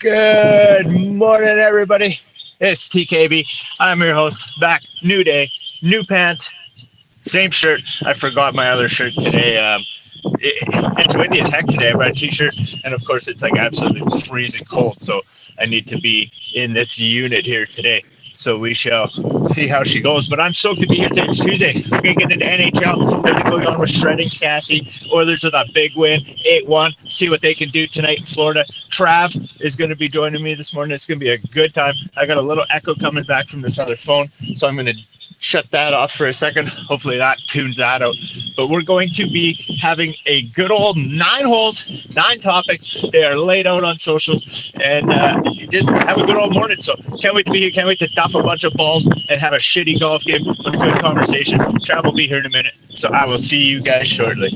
Good morning, everybody. It's TKB. I'm your host. Back, new day, new pants, same shirt. I forgot my other shirt today. It's windy as heck today. I brought a t-shirt, and of course, it's like absolutely freezing cold. So I need to be in this unit here today. So we shall see how she goes. But I'm stoked to be here today. It's Tuesday. We're going to get into NHL. Everything going on with Shredding Sassy. Oilers with a big win, 8-1. See what they can do tonight in Florida. Trav is going to be joining me this morning. It's going to be a good time. I got a little echo coming back from this other phone, so I'm going to shut that off for a second. Hopefully that tunes that out. But we're going to be having a good old 9 holes, 9 topics. They are laid out on socials, and just have a good old morning. So can't wait to be here. Can't wait to duff a bunch of balls and have a shitty golf game with a good conversation. Trav will be here in a minute, so I will see you guys shortly.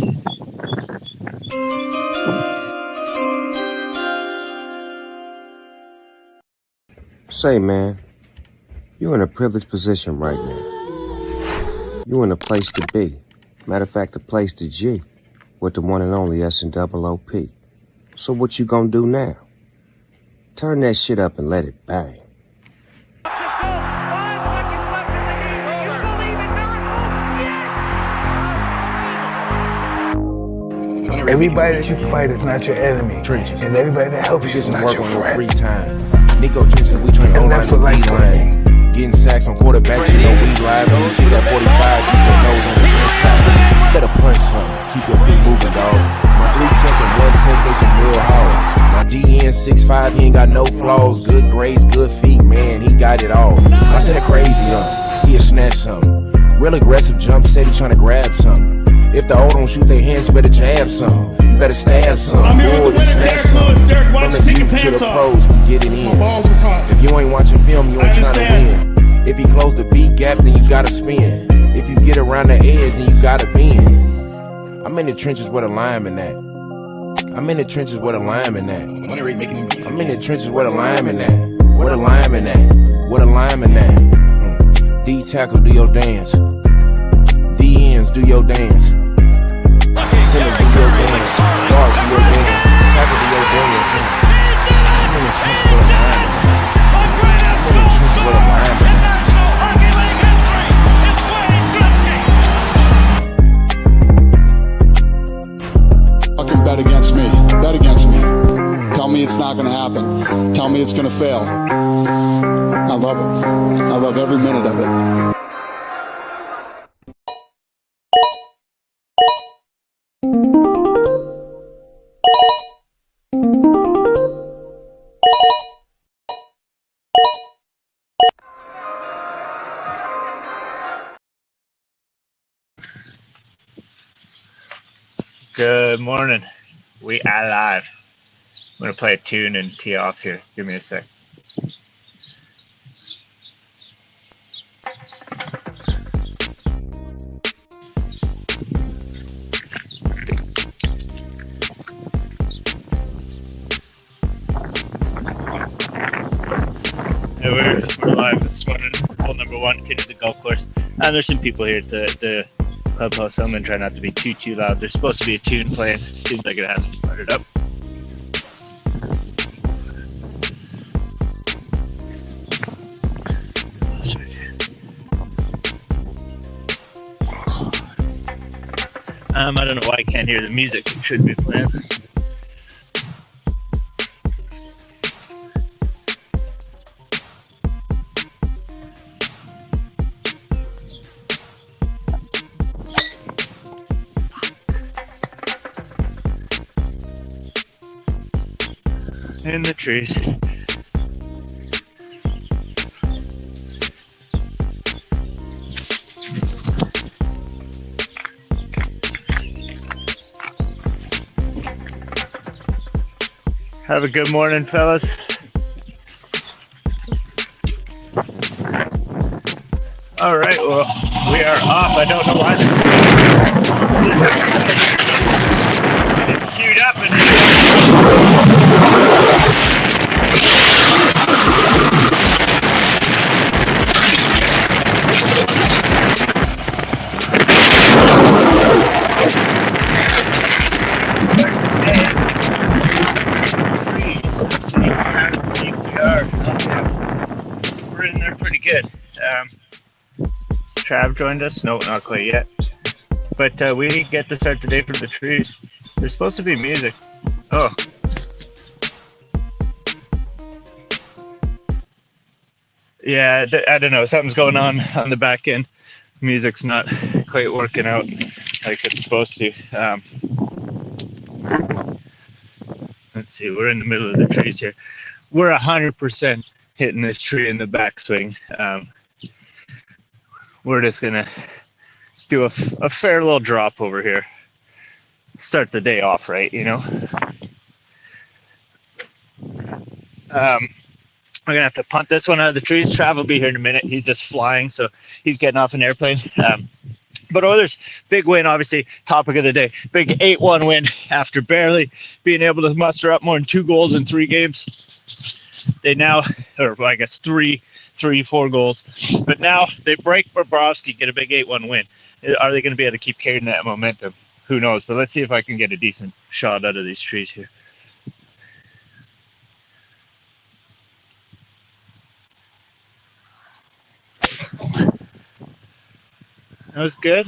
Say, man, you're in a privileged position right now. You're in a place to be. Matter of fact, a place to G with the one and only S&OOP. So what you gonna do now? Turn that shit up and let it bang. Everybody that you fight is not your enemy. Trenches. And everybody that helps you is not your friend. Free time. Nico Trenches, we train And on that's the what life line. Getting sacks on quarterbacks, you know we live. When you check that 45, keep your nose on the inside. Better punch something, keep your feet moving, dog. My 3 10s and 1 10, they some real hogs. My DN 6'5", he ain't got no flaws. Good grades, good feet, man, he got it all. I said crazy on him, he'll snatch something. Real aggressive jump, said he tryna grab something. If the old don't shoot their hands, you better jab some. You better stab some. More than snatch some. From the youth to the pros, we get it in. If you ain't watching film, you ain't trying to win. If you close the beat gap, then you gotta spin. If you get around the edge, then you gotta bend. I'm in the trenches where the lineman at. I'm in the trenches where the lineman at. I'm in the trenches where the lineman at. Where the lineman at? Where the lineman at? D tackle, do your dance. D ends, do your dance. Center, do your dance. Guard, do your dance. Tackle, do your dance. I'm in the trenches where the lineman at. I'm in the trenches where the lineman at. Fucking bet against me. Bet against me. Tell me it's not gonna happen. Tell me it's gonna fail. I love it. I love every minute of it. Good morning. We are live. I'm going to play a tune and tee off here. Give me a sec. We're live this morning. Hole number 1, Kids at Golf Course. And there's some people here at the clubhouse. I'm going to try not to be too loud. There's supposed to be a tune playing. Seems like it hasn't started up. I don't know why I can't hear the music. It should be playing. In the trees. Have a good morning, fellas. All right, well, we are off. I don't know why. It's queued up and let's see. good. Trav joined us. No, not quite yet. But we get to start the day from the trees. There's supposed to be music. Oh. Yeah, I don't know. Something's going on the back end. Music's not quite working out like it's supposed to. Let's see. We're in the middle of the trees here. We're 100% hitting this tree in the backswing. We're just gonna do a fair little drop over here. Start the day off right, you know. We're gonna have to punt this one out of the trees. Trav will be here in a minute. He's just flying, so he's getting off an airplane. But Oilers, big win, obviously, topic of the day. Big 8-1 win after barely being able to muster up more than 2 goals in 3 games. They now, or I guess 4 goals. But now they break Bobrovsky, get a big 8-1 win. Are they going to be able to keep carrying that momentum? Who knows? But let's see if I can get a decent shot out of these trees here. That was good.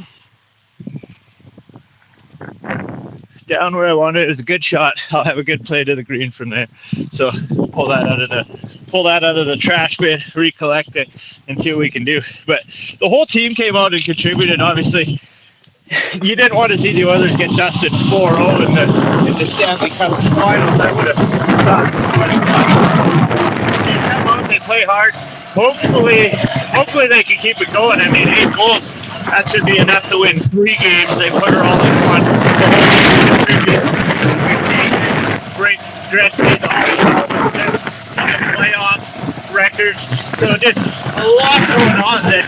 Down where I wanted. It was a good shot. I'll have a good play to the green from there. So pull that out of the trash bin, recollect it, and see what we can do. But the whole team came out and contributed. Obviously, you didn't want to see the Oilers get dusted 4-0 in the Stanley Cup Finals. That would have sucked. They come out, they play hard. Hopefully they can keep it going. I mean, 8 goals. That should be enough to win 3 games. They put her all in one. The whole team contributes. Breaks Gretzky's all-time assist in the playoffs record. So just a lot going on that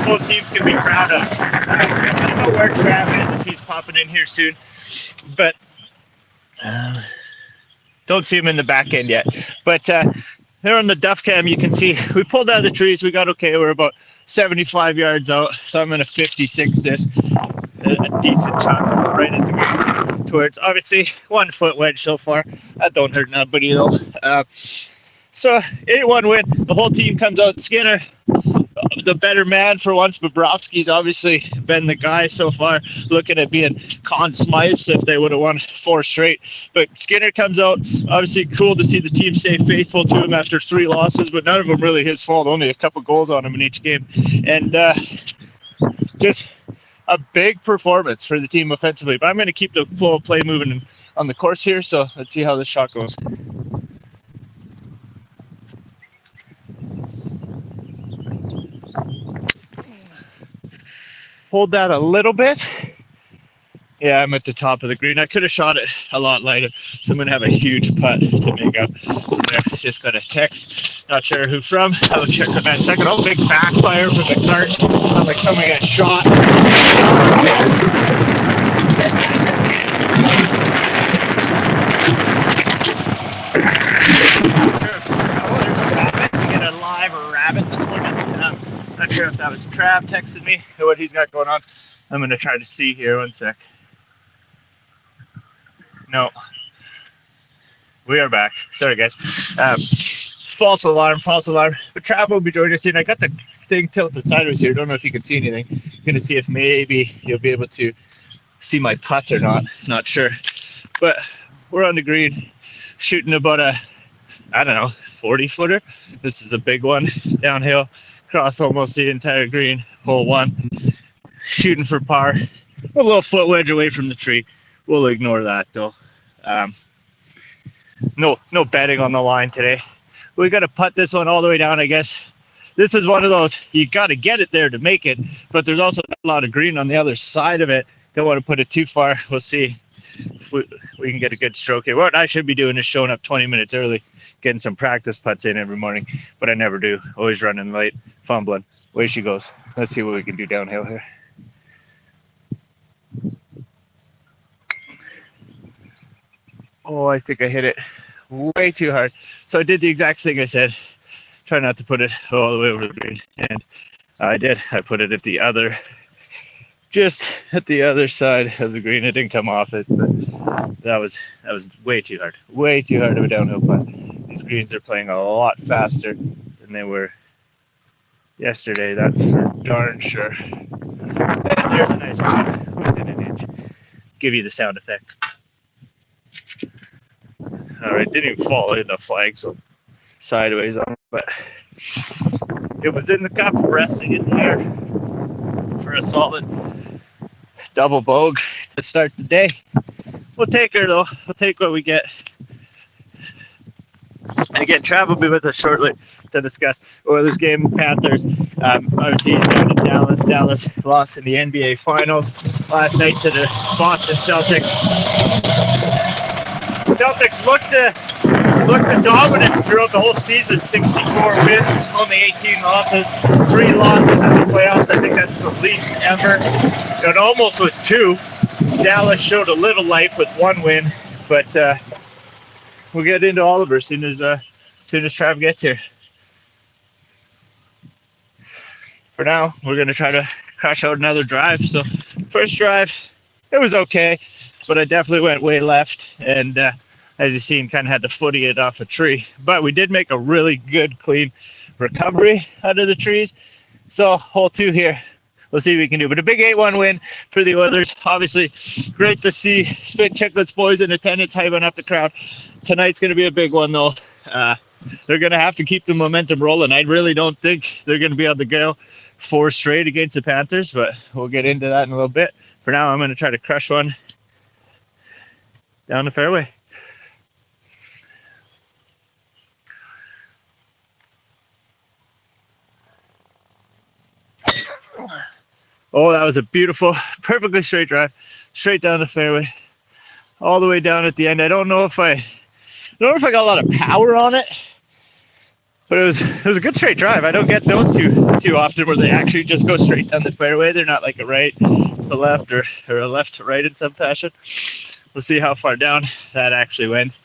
both teams can be proud of. I don't know where Trav is, if he's popping in here soon, but don't see him in the back end yet. But there on the duff cam, you can see we pulled out of the trees. We got okay. We're about 75 yards out, so I'm going to 56 this. A decent shot right into me towards, obviously, 1 foot wedge so far. That don't hurt nobody, though. So 8-1 win. The whole team comes out. Skinner, the better man for once. Bobrovsky's obviously been the guy so far, looking at being Conn Smythes if they would have won 4 straight. But Skinner comes out. Obviously cool to see the team stay faithful to him after 3 losses, but none of them really his fault. Only a couple goals on him in each game. And just a big performance for the team offensively. But I'm going to keep the flow of play moving on the course here, so let's see how this shot goes. Hold that a little bit. Yeah, I'm at the top of the green. I could have shot it a lot lighter, so I'm going to have a huge putt to make up. There, just got a text. Not sure who from. I'll check on that second. Oh, big backfire from the cart. Sounds like someone got shot. We get a live rabbit this morning. Not sure if that was Trav texting me or what he's got going on. I'm going to try to see here. 1 sec. No. We are back. Sorry, guys. False alarm. But Trav will be joining us soon. I got the thing tilted sideways here. Don't know if you can see anything. I'm going to see if maybe you'll be able to see my putts or not. Not sure. But we're on the green, shooting about a, 40-footer. This is a big one. Downhill. Across almost the entire green, hole 1, shooting for par, a little foot wedge away from the tree. We'll ignore that though. No betting on the line today. We got to putt this one all the way down, I guess. This is one of those, you got to get it there to make it, but there's also a lot of green on the other side of it. Don't want to put it too far. We'll see if we can get a good stroke here. What I should be doing is showing up 20 minutes early, getting some practice putts in every morning, but I never do. Always running late, fumbling. Away she goes. Let's see what we can do downhill here. Oh, I think I hit it way too hard. So I did the exact thing I said. Try not to put it all the way over the green. And I did. I put it at just at the other side of the green. It didn't come off it, but that was way too hard. Way too hard of a downhill putt. These greens are playing a lot faster than than they were yesterday, that's for darn sure. And there's a nice one within an inch. Give you the sound effect. All right, didn't even fall in the flag, so sideways on it, but it was in the cup, resting in there for a solid double bogue to start the day. We'll take her though. We'll take what we get. And again, Trav will be with us shortly to discuss Oilers game, Panthers. Obviously, he's down in Dallas. Dallas lost in the NBA Finals last night to the Boston Celtics. Celtics looked dominant throughout the whole season. 64 wins, only 18 losses, 3 losses in the playoffs. I think that's the least ever. It almost was 2. Dallas showed a little life with 1 win, but we'll get into all of her as soon as Trav gets here. For now, we're going to try to crash out another drive. So first drive, it was okay, but I definitely went way left, and as you've seen, kind of had to footy it off a tree. But we did make a really good, clean recovery out of the trees. So hole 2 here, we'll see what we can do. But a big 8-1 win for the Oilers. Obviously, great to see Spit Chicklets boys in attendance, hyping up the crowd. Tonight's going to be a big one, though. They're going to have to keep the momentum rolling. I really don't think they're going to be able to go 4 straight against the Panthers, but we'll get into that in a little bit. For now, I'm going to try to crush one down the fairway. Oh, that was a beautiful, perfectly straight drive, straight down the fairway, all the way down at the end. I don't know if I got a lot of power on it, but it was a good straight drive. I don't get those too often where they actually just go straight down the fairway. They're not like a right to left or a left to right in some fashion. We'll see how far down that actually went.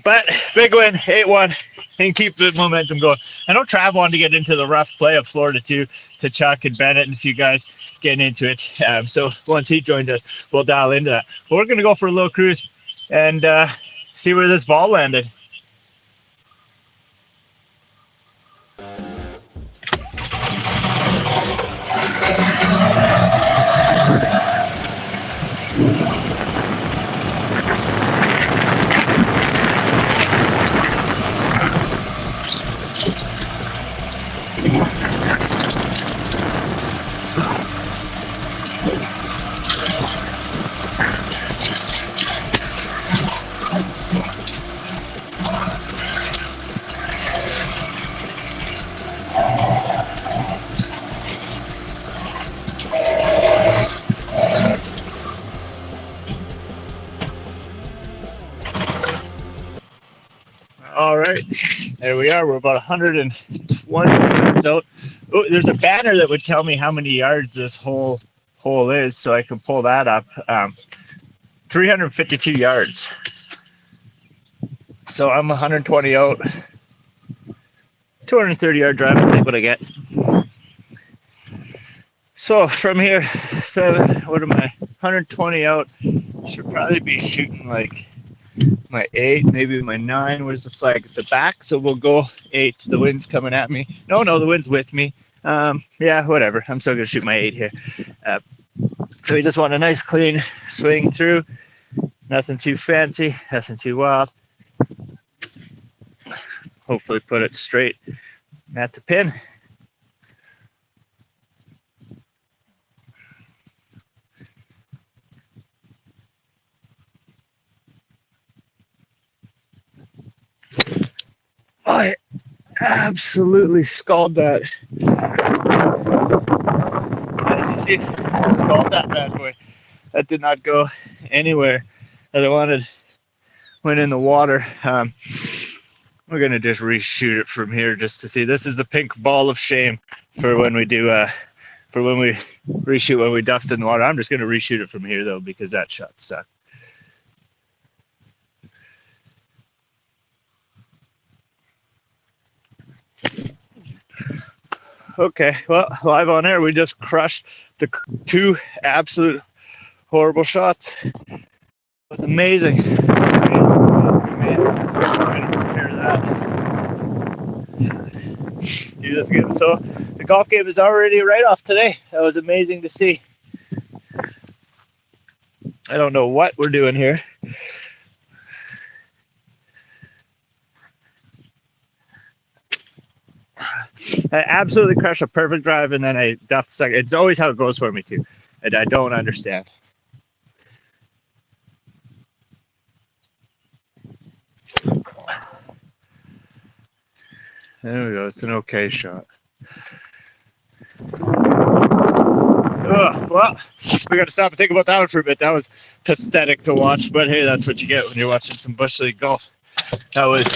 But big win, 8-1, and keep the momentum going. I know Trav wanted to get into the rough play of Florida too, to Chuck and Bennett and a few guys getting into it. So once he joins us, we'll dial into that. But we're going to go for a little cruise and see where this ball landed. All right, there we are. We're about 120 yards out. Oh, there's a banner that would tell me how many yards this whole hole is, so I can pull that up. 352 yards. So I'm 120 out. 230 yard drive, I think what I get. So from here, what am I? 120 out. Should probably be shooting like my 8, maybe my 9. Where's the flag at the back? So we'll go 8. The wind's coming at me. No, the wind's with me. Yeah, whatever. I'm still gonna shoot my 8 here. So we just want a nice clean swing through. Nothing too fancy, nothing too wild. Hopefully put it straight at the pin. I absolutely scalded that. As you see, scalded that bad boy. That did not go anywhere that I wanted. Went in the water. We're gonna just reshoot it from here just to see. This is the pink ball of shame for when we do for when we reshoot when we duffed in the water. I'm just gonna reshoot it from here though because that shot sucked. Okay, well, live on air, we just crushed the 2 absolute horrible shots. It was amazing. Amazing. I'm going to compare that Do this game. So the golf game is already right off today. That was amazing to see. I don't know what we're doing here. I absolutely crush a perfect drive and then I duff the second. It's always how it goes for me too. And I don't understand. There we go. It's an okay shot. Well, we got to stop and think about that one for a bit. That was pathetic to watch, but hey, that's what you get when you're watching some Bushleague golf. That was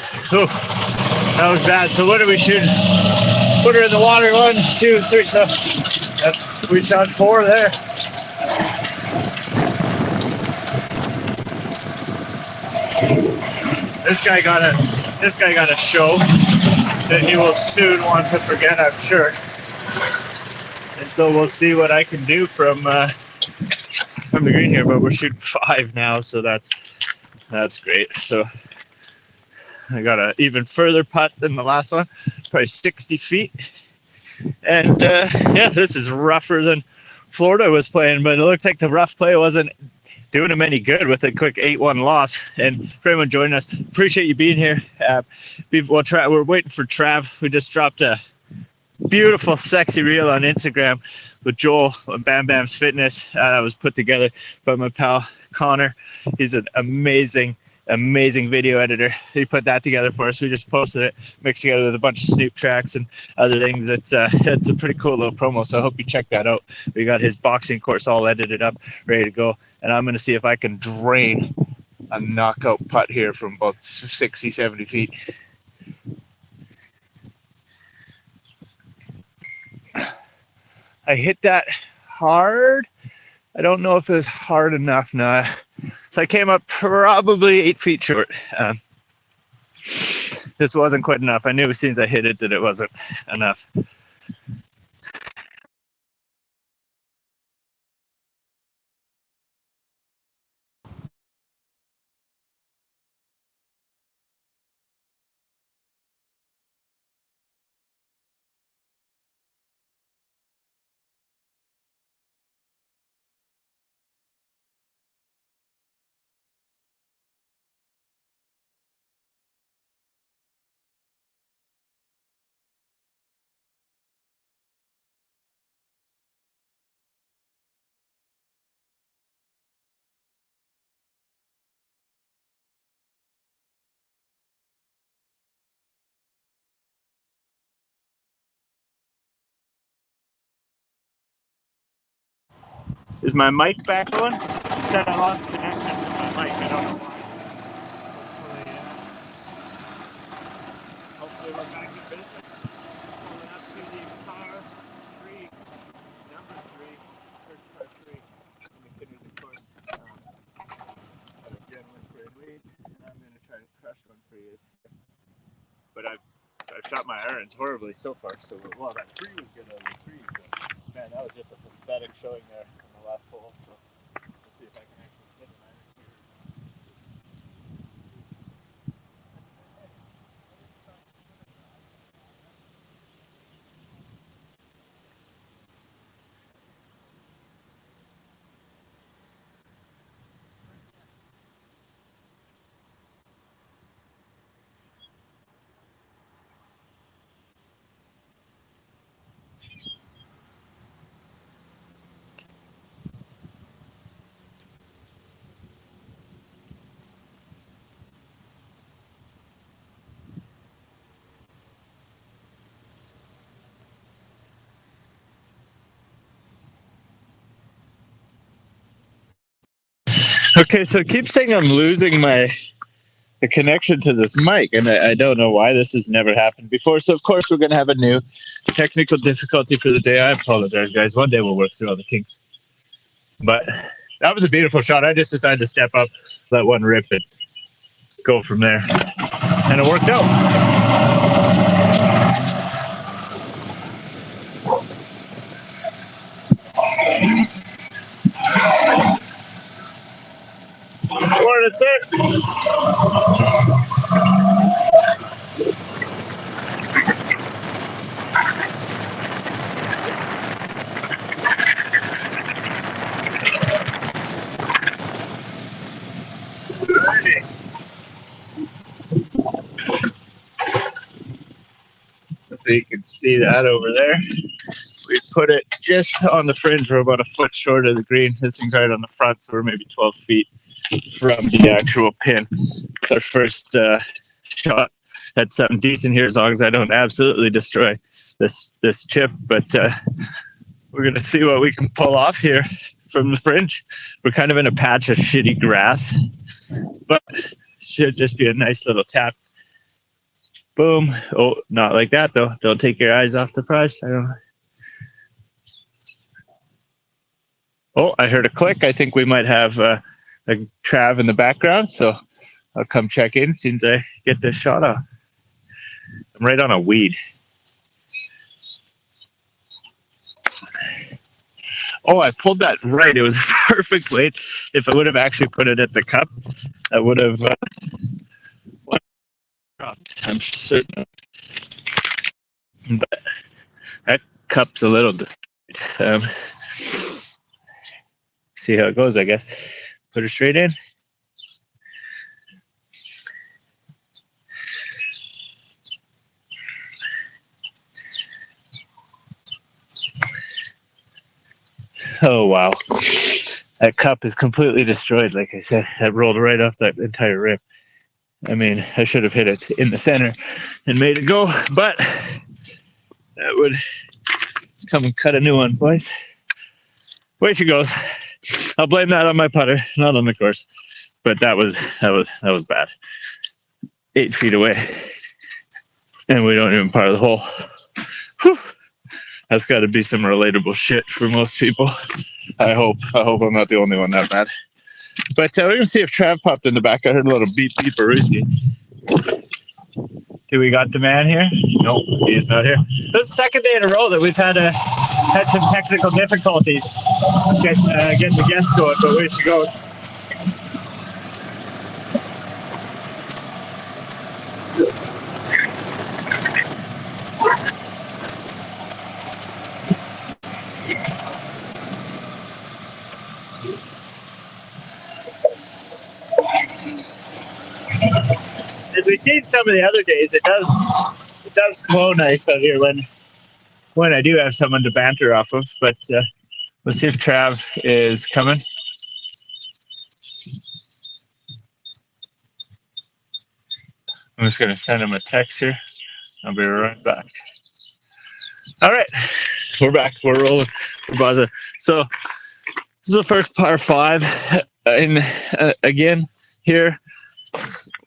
bad. So what do we shoot? Put her in the water. 1, 2, 3. So we shot 4 there. This guy got a show that he will soon want to forget, I'm sure. And so we'll see what I can do from the green here. But we're shooting 5 now, so that's great. So I got an even further putt than the last one, probably 60 feet. And yeah, this is rougher than Florida was playing, but it looks like the rough play wasn't doing him any good with a quick 8-1 loss. And for everyone joining us, appreciate you being here. We're waiting for Trav. We just dropped a beautiful, sexy reel on Instagram with Joel and Bam Bam's Fitness. That was put together by my pal Connor. He's an amazing video editor. He put that together for us. We just posted it, mixed together with a bunch of Snoop tracks and other things. It's a pretty cool little promo, so I hope you check that out. We got his boxing course all edited up, ready to go, and I'm going to see if I can drain a knockout putt here from about 60, 70 feet. I hit that hard. I don't know if it was hard enough now. So I came up probably 8 feet short. This wasn't quite enough. I knew as soon as I hit it that it wasn't enough. Is my mic back on? It said I lost connection to my mic. I don't know why. Hopefully we're back in business. Pulling up to the par 3, number 3, first par 3 in McKinney's course. At a gentleman's grade weight, and I'm going to try to crush one for you. But I've shot my irons horribly so far. So well, that 3 was good out of the 3. But man, that was just a pathetic showing there in the last hole. So we'll see if I can actually hit an iron here. Okay, so it keeps saying I'm losing the connection to this mic, and I don't know why. This has never happened before. So of course we're going to have a new technical difficulty for the day. I apologize, guys. One day we'll work through all the kinks. But that was a beautiful shot. I just decided to step up, let one rip, and go from there. And it worked out. Morning, sir. Hopefully you can see that over there. We put it just on the fringe. We're about a foot short of the green. This thing's right on the front, so we're maybe 12 feet from the actual pin. It's our first shot at something decent here, as long as I don't absolutely destroy this chip. But we're going to see what we can pull off here from the fringe. We're kind of in a patch of shitty grass, but should just be a nice little tap. Boom. Oh, not like that, though. Don't take your eyes off the prize. I don't know. Oh, I heard a click. I think we might have a Trav in the background, so I'll come check in as soon as I get this shot off. I'm right on a weed. Oh, I pulled that right. It was a perfect weight. If I would have actually put it at the cup, I would have dropped. I'm certain. But that cup's a little destroyed. See how it goes, I guess. Put it straight in. Oh, wow. That cup is completely destroyed, like I said. That rolled right off that entire rim. I mean, I should have hit it in the center and made it go, but that would come and cut a new one, boys. Way she goes. I'll blame that on my putter, not on the course. But that was bad. 8 feet away. And we don't even par the hole. Whew. That's got to be some relatable shit for most people. I hope I'm not the only one that bad. But we're going to see if Trav popped in the back. I heard a little beep beep-a-rooski. Do we got the man here? Nope, he's not here. This is the second day in a row that we've had some technical difficulties getting the guest going, but where she goes. As we've seen some of the other days, it does flow nice out here when I do have someone to banter off of. But we'll see if Trav is coming. I'm just going to send him a text here. I'll be right back. All right, we're back. We're rolling. We're buzzing. So this is the first par 5. Again here.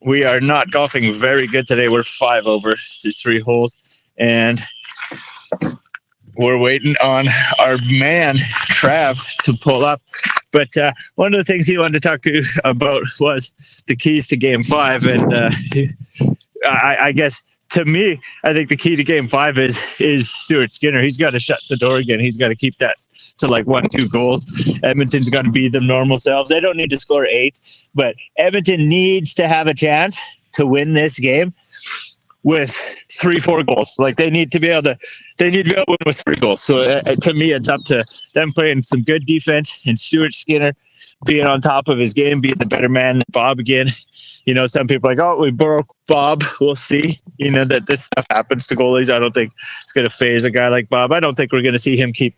We are not golfing very good today. We're 5 over through 3 holes, and we're waiting on our man Trav to pull up. But one of the things he wanted to talk to you about was the keys to Game 5, and I guess to me, I think the key to Game 5 is Stuart Skinner. He's got to shut the door again. He's got to keep that to like 1-2 goals. Edmonton's got to be their normal selves. They don't need to score 8, but Edmonton needs to have a chance to win this game with 3-4 goals. Like they need to be able to win with 3 goals. So to me, it's up to them playing some good defense and Stuart Skinner being on top of his game, being the better man than Bob again. You know, some people are like, oh, we broke Bob. We'll see. You know, that this stuff happens to goalies. I don't think it's going to phase a guy like Bob. I don't think we're going to see him keep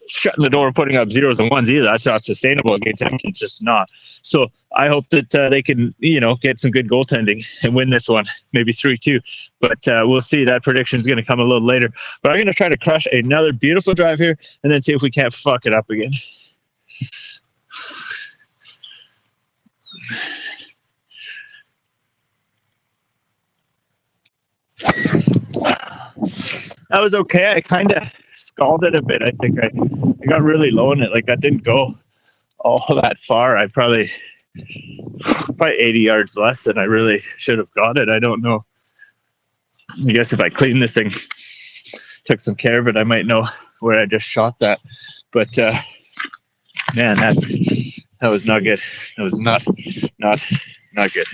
shutting the door and putting up 0s and 1s either. That's not sustainable against him. It's just not. So I hope that they can, you know, get some good goaltending and win this one, maybe 3-2. But we'll see. That prediction is going to come a little later. But I'm going to try to crush another beautiful drive here and then see if we can't fuck it up again. That was okay. I kind of scalded a bit. I think I got really low in it. Like that didn't go all that far. I probably 80 yards less than I really should have got it. I don't know. I guess if I clean this thing, took some care of it, I might know where I just shot that. But man, that was not good. That was not good.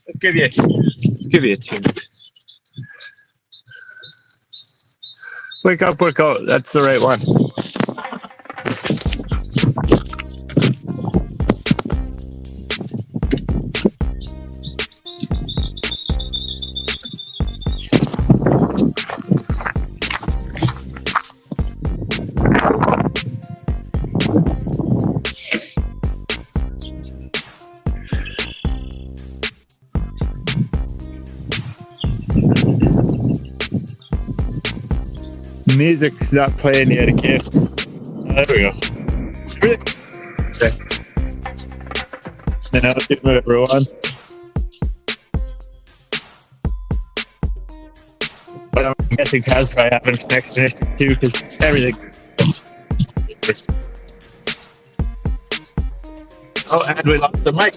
Let's give you a 2. Wake up, work out. That's the right one. music's not playing yet again. There we go. Okay. Then I'll do whatever it wants. But I'm guessing Trav's probably having a connection issue too, because everything's. Oh, and we lost the mic.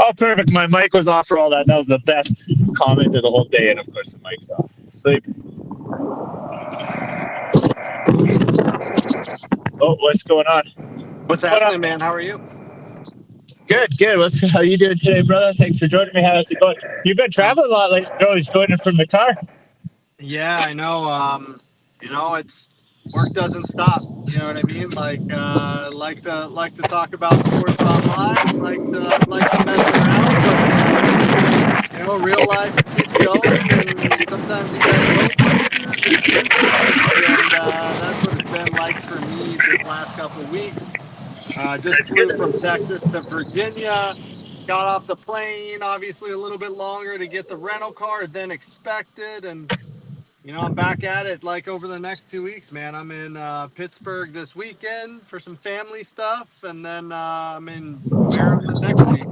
Oh, perfect. My mic was off for all that. That was the best comment of the whole day. And of course, the mic's off. Sleep. Oh, what's going on? What's happening, man? How are you? Good, good. How you doing today, brother? Thanks for joining me. How's it going? You've been traveling a lot lately. You're always joining from the car. Yeah, I know. It's work doesn't stop. You know what I mean? Like to talk about sports online. Like to mess around, but real life keeps going, and sometimes you gotta go places. And that's what it's been like for me this last couple of weeks. Just flew from Texas to Virginia. Got off the plane, obviously a little bit longer to get the rental car than expected, and I'm back at it like over the next 2 weeks, man. I'm in Pittsburgh this weekend for some family stuff, and then I'm in Maryland next week.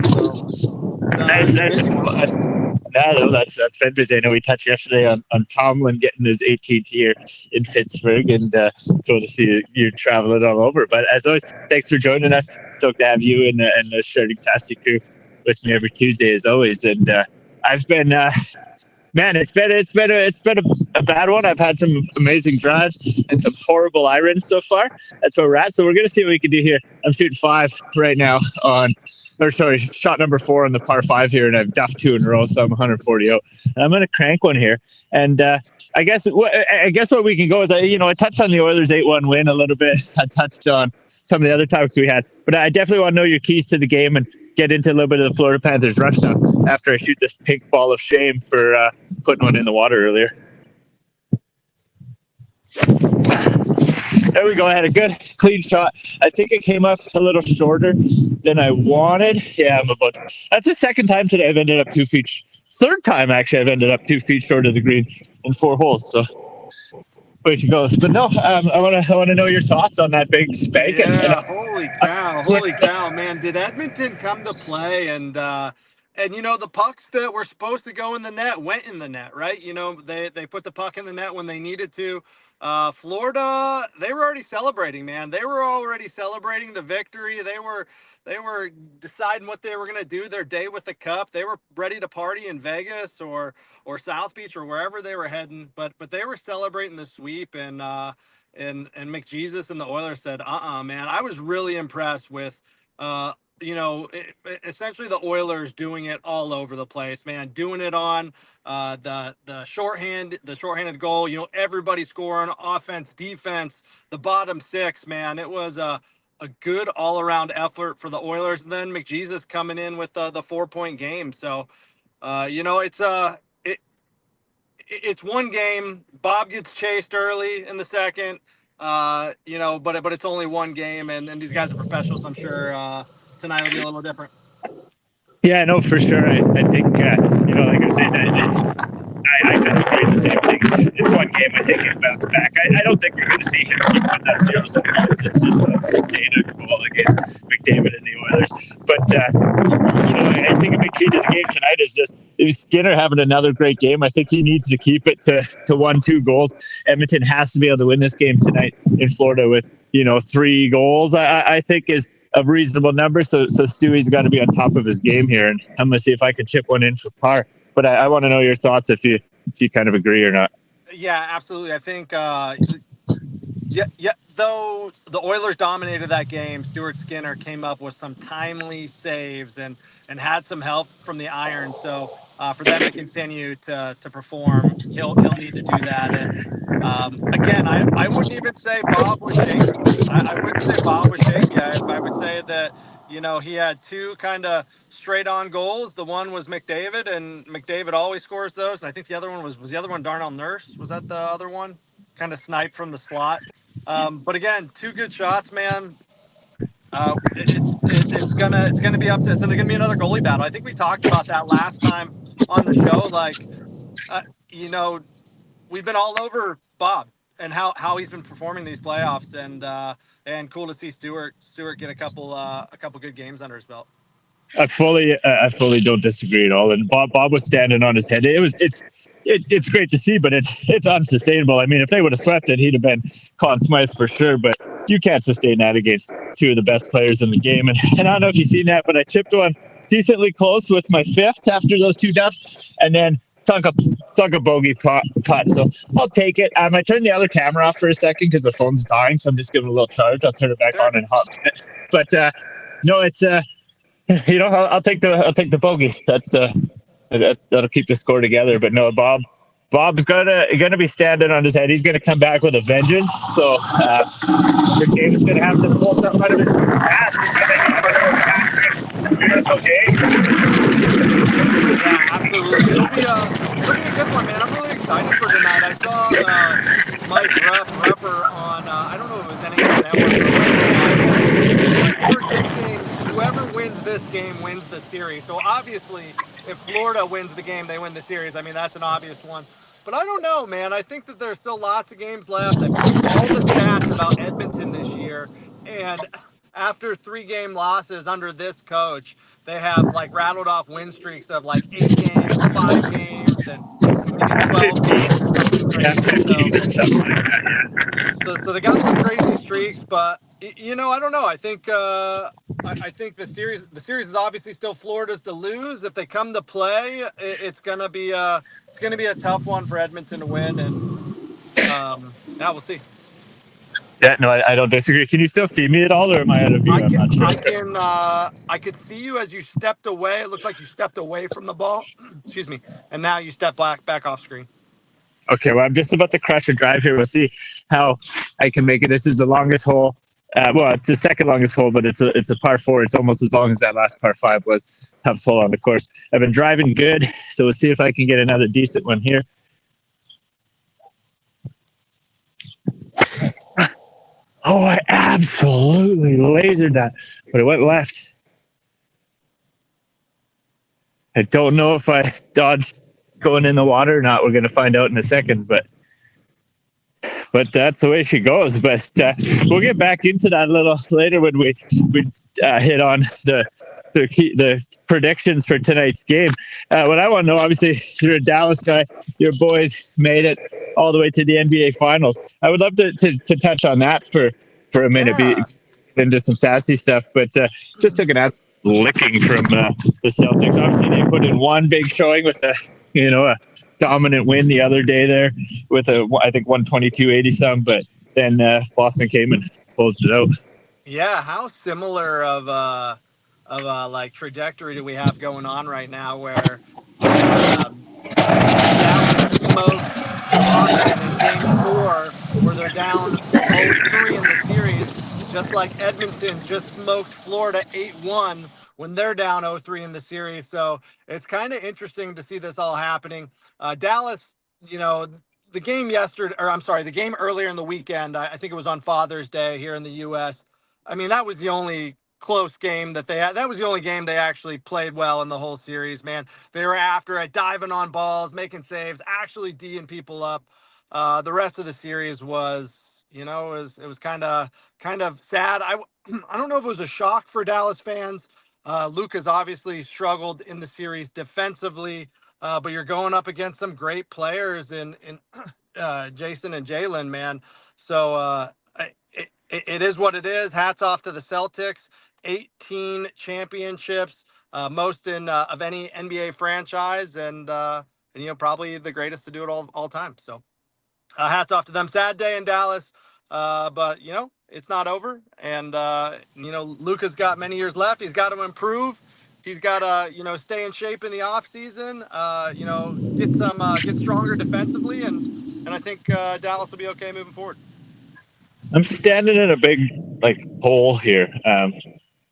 So nice. No, that's been busy. I know we touched yesterday on Tomlin getting his 18th year in Pittsburgh, and cool to see you traveling all over. But as always, thanks for joining us. Stoked to have you and the Shredding Sassy crew with me every Tuesday, as always. And I've been. Man, it's been a bad one. I've had some amazing drives and some horrible irons so far. That's where we're at. So we're gonna see what we can do here. I'm shooting 5 right now shot number 4 on the par 5 here, and I've duffed 2 in a row, so I'm 140 out. And I'm gonna crank one here. And I guess what we can go is I touched on the Oilers 8-1 win a little bit. I touched on some of the other topics we had, but I definitely want to know your keys to the game and get into a little bit of the Florida Panthers rush now after I shoot this pink ball of shame for putting one in the water earlier. There we go. I had a good clean shot. I think it came up a little shorter than I wanted. Yeah, that's the second time today I've ended up 2 feet. Third time actually I've ended up 2 feet short of the green in 4 holes. So way to go. But no, I want to know your thoughts on that big spank. Yeah, holy cow, man! Did Edmonton come to play? And the pucks that were supposed to go in the net went in the net, right? They put the puck in the net when they needed to. Florida, they were already celebrating, man. They were already celebrating the victory. They were deciding what they were going to do their day with the cup. They were ready to party in Vegas or South Beach or wherever they were heading. But they were celebrating the sweep, and McJesus and the Oilers said, man. I was really impressed with, essentially the Oilers doing it all over the place, man. Doing it on the shorthanded goal. Everybody scoring, offense, defense, the bottom six, man. It was a good all around effort for the Oilers. And then McJesus coming in with the 4-point game. So, it's one game. Bob gets chased early in the second, but it's only one game, and these guys are professionals. I'm sure tonight will be a little different. Yeah, no, for sure. I think, like I said, I kind of agree the same thing. It's one game. I think it bounced back. I don't think we're going to see him keep with that 0-7 points. It's just unsustainable against McDavid and the Oilers. But, I think a big key to the game tonight is just Skinner having another great game. I think he needs to keep it to 1-2 goals. Edmonton has to be able to win this game tonight in Florida with, 3 goals, I think is a reasonable number. So Stewie's got to be on top of his game here. And I'm going to see if I can chip one in for par. But I want to know your thoughts if you kind of agree or not. Yeah, absolutely. I think, though the Oilers dominated that game, Stuart Skinner came up with some timely saves and had some help from the iron. So for them to continue to perform, he'll need to do that. And again, I wouldn't even say Bob was shaky. I wouldn't say Bob was shaky. I would say that he had 2 kind of straight on goals. The one was McDavid, and McDavid always scores those. And I think the other one was the other one Darnell Nurse? Was that the other one? Kind of sniped from the slot. But again, 2 good shots, man. It's gonna be up to. It's gonna be another goalie battle. I think we talked about that last time on the show. Like, we've been all over Bob and how he's been performing these playoffs, and cool to see Stewart get a couple good games under his belt. I fully don't disagree at all. And Bob was standing on his head. It's great to see, but it's unsustainable. I mean, if they would have swept it, he'd have been Conn Smythe for sure. But you can't sustain that against 2 of the best players in the game. And I don't know if you've seen that, but I chipped one decently close with my 5th after those 2 duffs, and then sunk a bogey putt. So I'll take it. I turned the other camera off for a second because the phone's dying, so I'm just giving a little charge. I'll turn it back on and hop. But no, it's I'll take the bogey. That'll keep the score together. But no, Bob's gonna be standing on his head. He's gonna come back with a vengeance. So McDavid's gonna have to pull something out of his ass. He's gonna make it one of those miracle games. Yeah, absolutely. It'll be a good one, man. I'm really excited for tonight. I saw Mike Repper on I don't know if it was NHL Network. He was predicting whoever wins this game wins the series. So obviously, if Florida wins the game, they win the series. I mean, that's an obvious one. But I don't know, man. I think that there's still lots of games left. I've seen all the stats about Edmonton this year, and after 3-game losses under this coach, they have like rattled off win streaks of like 8 games, 5 games, and maybe 12 games or something crazy. So they got some crazy streaks, but I don't know. I think the series is obviously still Florida's to lose. If they come to play, it's gonna be a tough one for Edmonton to win, and yeah, we'll see. Yeah, no, I don't disagree. Can you still see me at all, or am I out of view? I'm not sure. I could see you as you stepped away. It looked like you stepped away from the ball. Excuse me. And now you step back off screen. Okay, well, I'm just about to crush a drive here. We'll see how I can make it. This is the longest hole. Well, it's the second longest hole, but it's a par 4. It's almost as long as that last par 5 was. Toughest hole on the course. I've been driving good, so we'll see if I can get another decent one here. Oh, I absolutely lasered that, but it went left. I don't know if I dodged going in the water or not. We're going to find out in a second, but but that's the way she goes. But we'll get back into that a little later when we hit on the predictions for tonight's game. What I want to know, obviously, you're a Dallas guy. Your boys made it all the way to the NBA Finals. I would love to touch on that for a minute, Yeah. be into some sassy stuff. But just took an absolute licking from the Celtics. Obviously, they put in one big showing with a dominant win the other day there with I think 122-80 some. But then Boston came and closed it out. Yeah, how similar of like trajectory do we have going on right now where Dallas smokes Boston in game 4 where they're down 0-3 in the series, just like Edmonton just smoked Florida 8-1 when they're down 0-3 in the series. So it's kind of interesting to see this all happening. Dallas, the game the game earlier in the weekend, I think it was on Father's Day here in the U.S. I mean, that was the only close game that they had. That was the only game they actually played well in the whole series, man. They were after it, diving on balls, making saves, actually D'ing people up. The rest of the series was, it was kind of sad. I don't know if it was a shock for Dallas fans. Luka's obviously struggled in the series defensively, but you're going up against some great players in Jason and Jalen, man. So it is what it is. Hats off to the Celtics. 18 championships, most of any NBA franchise, and probably the greatest to do it all time. So hats off to them. Sad day in Dallas, but it's not over, and Luka's got many years left. He's got to improve. He's got to stay in shape in the off season. Get stronger defensively, and I think Dallas will be okay moving forward. I'm standing in a big hole here.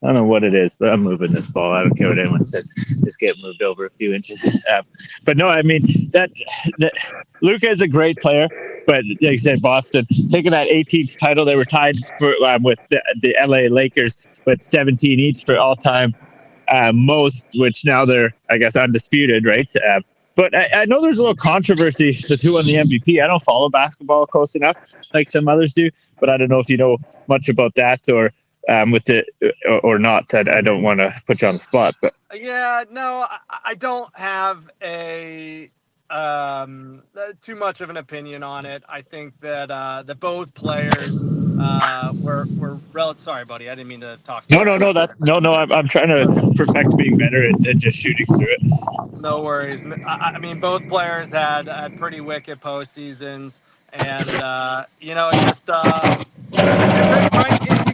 I don't know what it is, but I'm moving this ball. I don't care what anyone says. Just get moved over a few inches. But no, I mean that Luka is a great player. But like I said, Boston taking that 18th title, they were tied with the LA Lakers, but 17 each for all-time most, which now they're, I guess, undisputed, right? But I know there's a little controversy with who won the MVP. I don't follow basketball close enough like some others do, but I don't know if you know much about that or with it or not. I don't want to put you on the spot, but yeah, no, I don't have a too much of an opinion on it. I think that that both players were relative. Sorry, buddy, I didn't mean to talk to you. No. I'm trying to perfect being better at just shooting through it. No worries. I mean, both players had pretty wicked postseasons, and right. You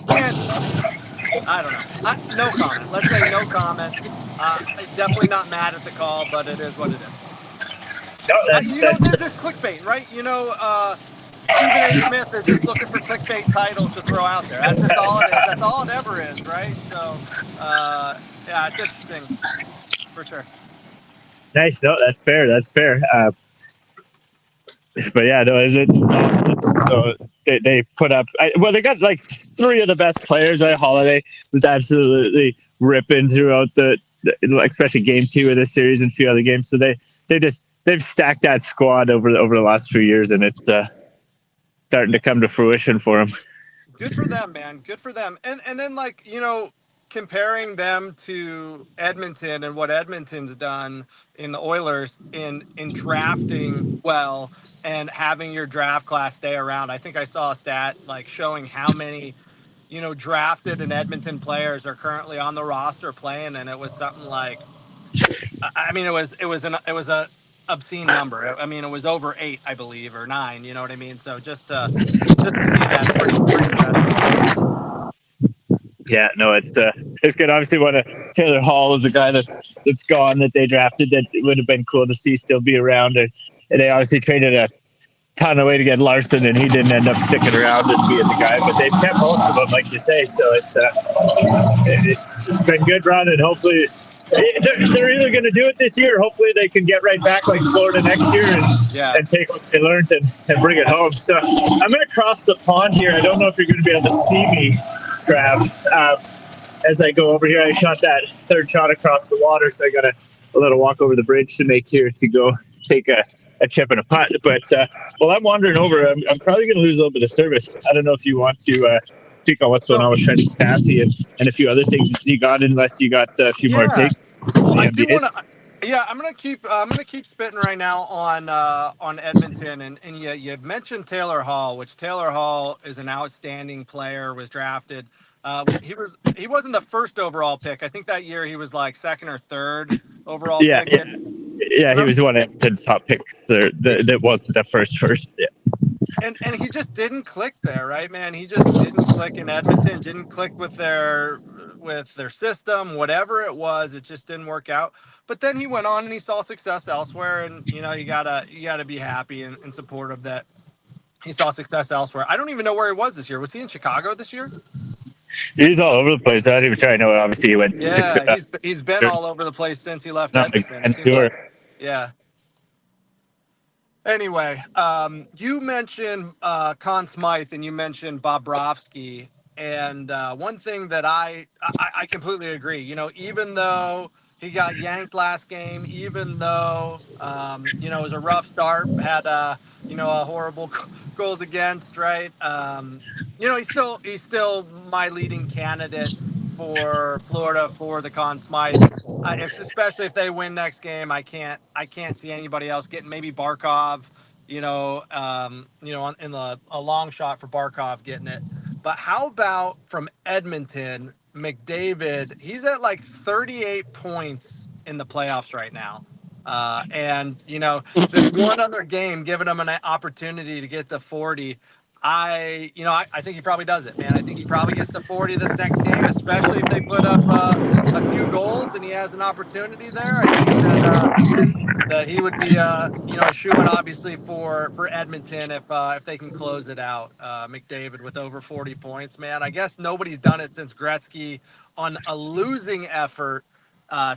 can't. I don't know. No comment. Let's say no comment. Definitely not mad at the call, but it is what it is. No, that's just clickbait, right? Stephen A. Smith is just looking for clickbait titles to throw out there. That's just all it is. That's all it ever is, right? So, yeah, it's interesting for sure. Nice. No, that's fair. But yeah, no, is it? So they put up. They got three of the best players. Holiday was absolutely ripping throughout especially game 2 of this series and a few other games. So they've stacked that squad over the last few years, and it's starting to come to fruition for them. Good for them, man. Good for them. And then comparing them to Edmonton and what Edmonton's done in the Oilers in drafting well and having your draft class stay around. I think I saw a stat showing how many drafted and Edmonton players are currently on the roster playing, and it was something it was a obscene number. I mean, it was over 8, I believe, or 9. You know what I mean? So just to see that, pretty special. Yeah, no, it's good. Obviously, Taylor Hall is a guy that's gone that they drafted that would have been cool to see still be around. And they obviously traded a ton of way to get Larson, and he didn't end up sticking around and being the guy. But they've kept most of them, like you say. So it's been good run, and hopefully they're either going to do it this year. Or hopefully they can get right back like Florida next year and take what they learned and bring it home. So I'm going to cross the pond here. I don't know if you're going to be able to see me, Trav. As I go over here, I shot that third shot across the water, so I got a little walk over the bridge to make here to go take a a chip and a putt. But while I'm wandering over, I'm probably going to lose a little bit of service. I don't know if you want to speak on what's going on with Shredding Sassy and a few other things you got, unless you got a few more takes. Well, I do want to. Yeah, I'm gonna keep spitting right now on Edmonton, and you mentioned Taylor Hall, which Taylor Hall is an outstanding player. Was drafted. He wasn't the first overall pick. I think that year he was like second or third overall pick. Yeah, he was one of Edmonton's top picks. That wasn't the first. Yeah. And he just didn't click there, right, man? He just didn't click in Edmonton. Didn't click with their system, whatever it was. It just didn't work out. But then he went on and he saw success elsewhere, and you gotta be happy and supportive that he saw success elsewhere. I don't even know where he was this year. Was he in Chicago this year? He's all over the place. I didn't even try to know. Obviously, he went. Yeah, he's been all over the place since he left Edmonton. Yeah. Anyway, you mentioned Conn Smythe and you mentioned Bobrovsky, and one thing that I completely agree. You know, even though he got yanked last game, even though it was a rough start, had a horrible goals against, right? He's still my leading candidate for Florida for the Conn Smythe. Especially if they win next game, I can't see anybody else getting. Maybe Barkov, in a long shot for Barkov getting it. But how about from Edmonton, McDavid? He's at like 38 points in the playoffs right now. And there's one other game giving him an opportunity to get to 40. I think he probably does it, man. I think he probably gets to 40 this next game, especially if they put up a few goals and he has an opportunity there. I think that he would be a shoo-in obviously for Edmonton if they can close it out. McDavid with over 40 points, man. I guess nobody's done it since Gretzky on a losing effort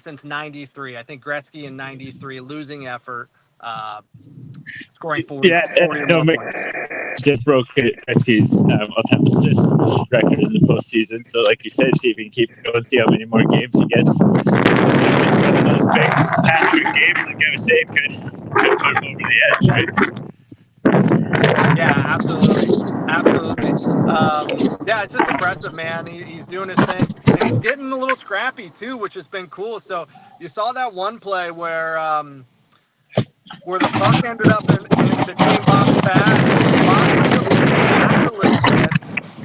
since 93. I think Gretzky in 93 losing effort. Scoring 40. Yeah, points. Just broke Gretzky's all-time assist record in the postseason. So, like you said, see if he can keep it going, see how many more games he gets. One of those big hat-trick games, like I was saying, could put him over the edge, right? Yeah, absolutely. It's just impressive, man. He's doing his thing, and he's getting a little scrappy too, which has been cool. So you saw that one play where the puck ended up in between Bob's pads. Bob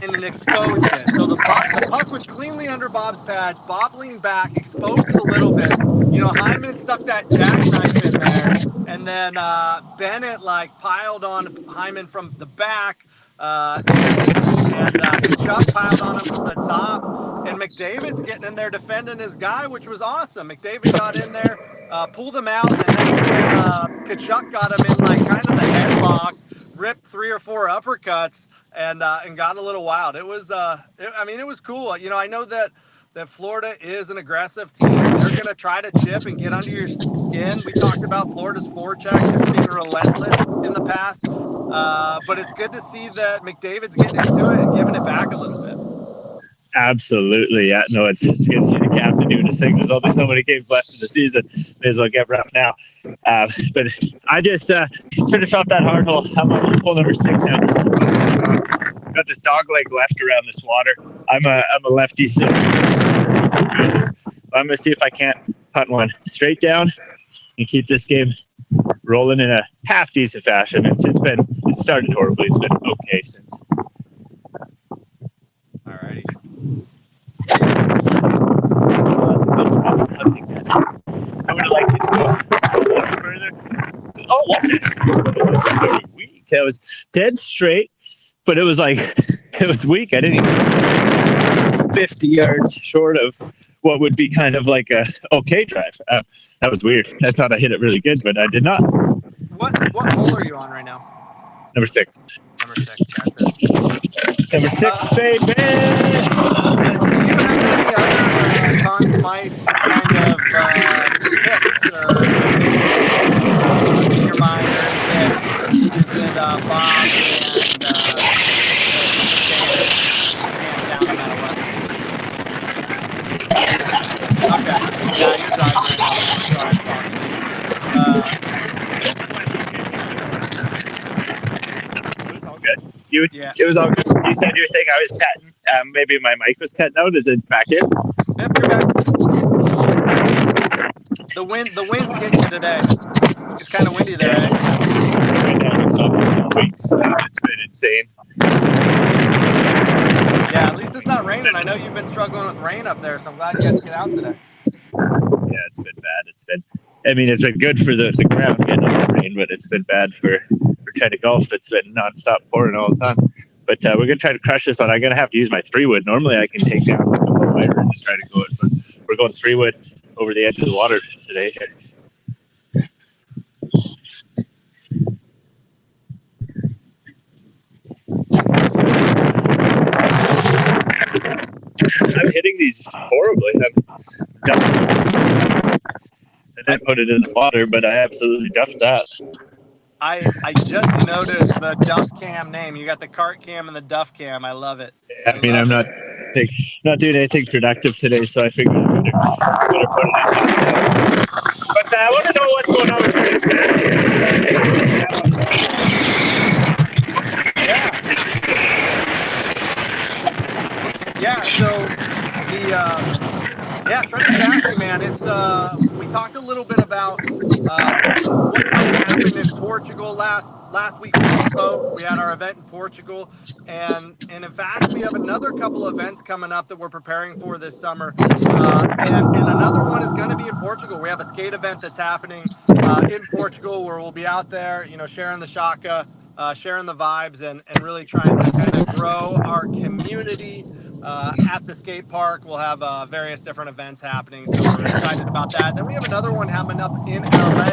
and then exposed it. So the puck was cleanly under Bob's pads. Bob leaned back, exposed a little bit. Hyman stuck that jackknife in there, and then Bennett piled on Hyman from the back, and Chuck piled on him from the top. And McDavid's getting in there defending his guy, which was awesome. McDavid got in there. Pulled him out, and then Kachuk got him in kind of the headlock, ripped 3 or 4 uppercuts, and got a little wild. It was it was cool. I know that Florida is an aggressive team. They're going to try to chip and get under your skin. We talked about Florida's forecheck just being relentless in the past, but it's good to see that McDavid's getting into it and giving it back a little bit. Absolutely, yeah. No, it's good to see the captain doing his thing. There's only so many games left in the season. May as well get rough now. But I just finished off that hard hole. I'm on hole number 6 now. Got this dog leg left around this water. I'm a lefty, so I'm gonna see if I can't putt one straight down and keep this game rolling in a half decent fashion. It started horribly. It's been okay since. Alrighty. That's a bit tough. I'll take that. I would have liked it to go a little further. Oh, what the weak. It was dead straight, but it was weak. I didn't even 50 yards short of what would be kind of like a okay drive. That was weird. I thought I hit it really good, but I did not. What hole are you on right now? Number 6. Number 6. Gotcha. Number 6, baby. Do you have any other Conn Smythe kind of picks in your mind, or is it Bob and hands down no matter what? Okay. Yeah, you're driving right now. Sorry, I'm talking to you. It was all good. You said your thing. I was cutting. Maybe my mic was cutting out. Is it back in? Yep, you're back. The wind's getting you today. It's kind of windy there, eh? The wind hasn't stopped for a couple weeks. It's been insane. Yeah, at least it's not raining. I know you've been struggling with rain up there, so I'm glad you got to get out today. Yeah, it's been bad. It's been good for the ground getting all the rain, but it's been bad for trying to golf. It's been nonstop pouring all the time. But we're gonna try to crush this one. I'm gonna have to use my 3-wood. Normally I can take down a couple of wires and try to go it, but we're going 3-wood over the edge of the water today. I'm hitting these horribly. I did put it in the water, but I absolutely duffed that. I just noticed the Duff Cam name. You got the cart cam and the Duff Cam. I love it. I mean, I'm not doing anything productive today, so I figured I better put it in. But I want to know what's going on with Shredding Sassy. Yeah. So Shredding Sassy, man. It's we talked a little bit about what kind of happened in Portugal last week. We spoke. We had our event in Portugal, and in fact, we have another couple of events coming up that we're preparing for this summer, and another one is going to be in Portugal. We have a skate event that's happening in Portugal where we'll be out there, sharing the shaka, sharing the vibes, and really trying to kind of grow our community. At the skate park, we'll have various different events happening, so we're excited about that. Then we have another one coming up in LA.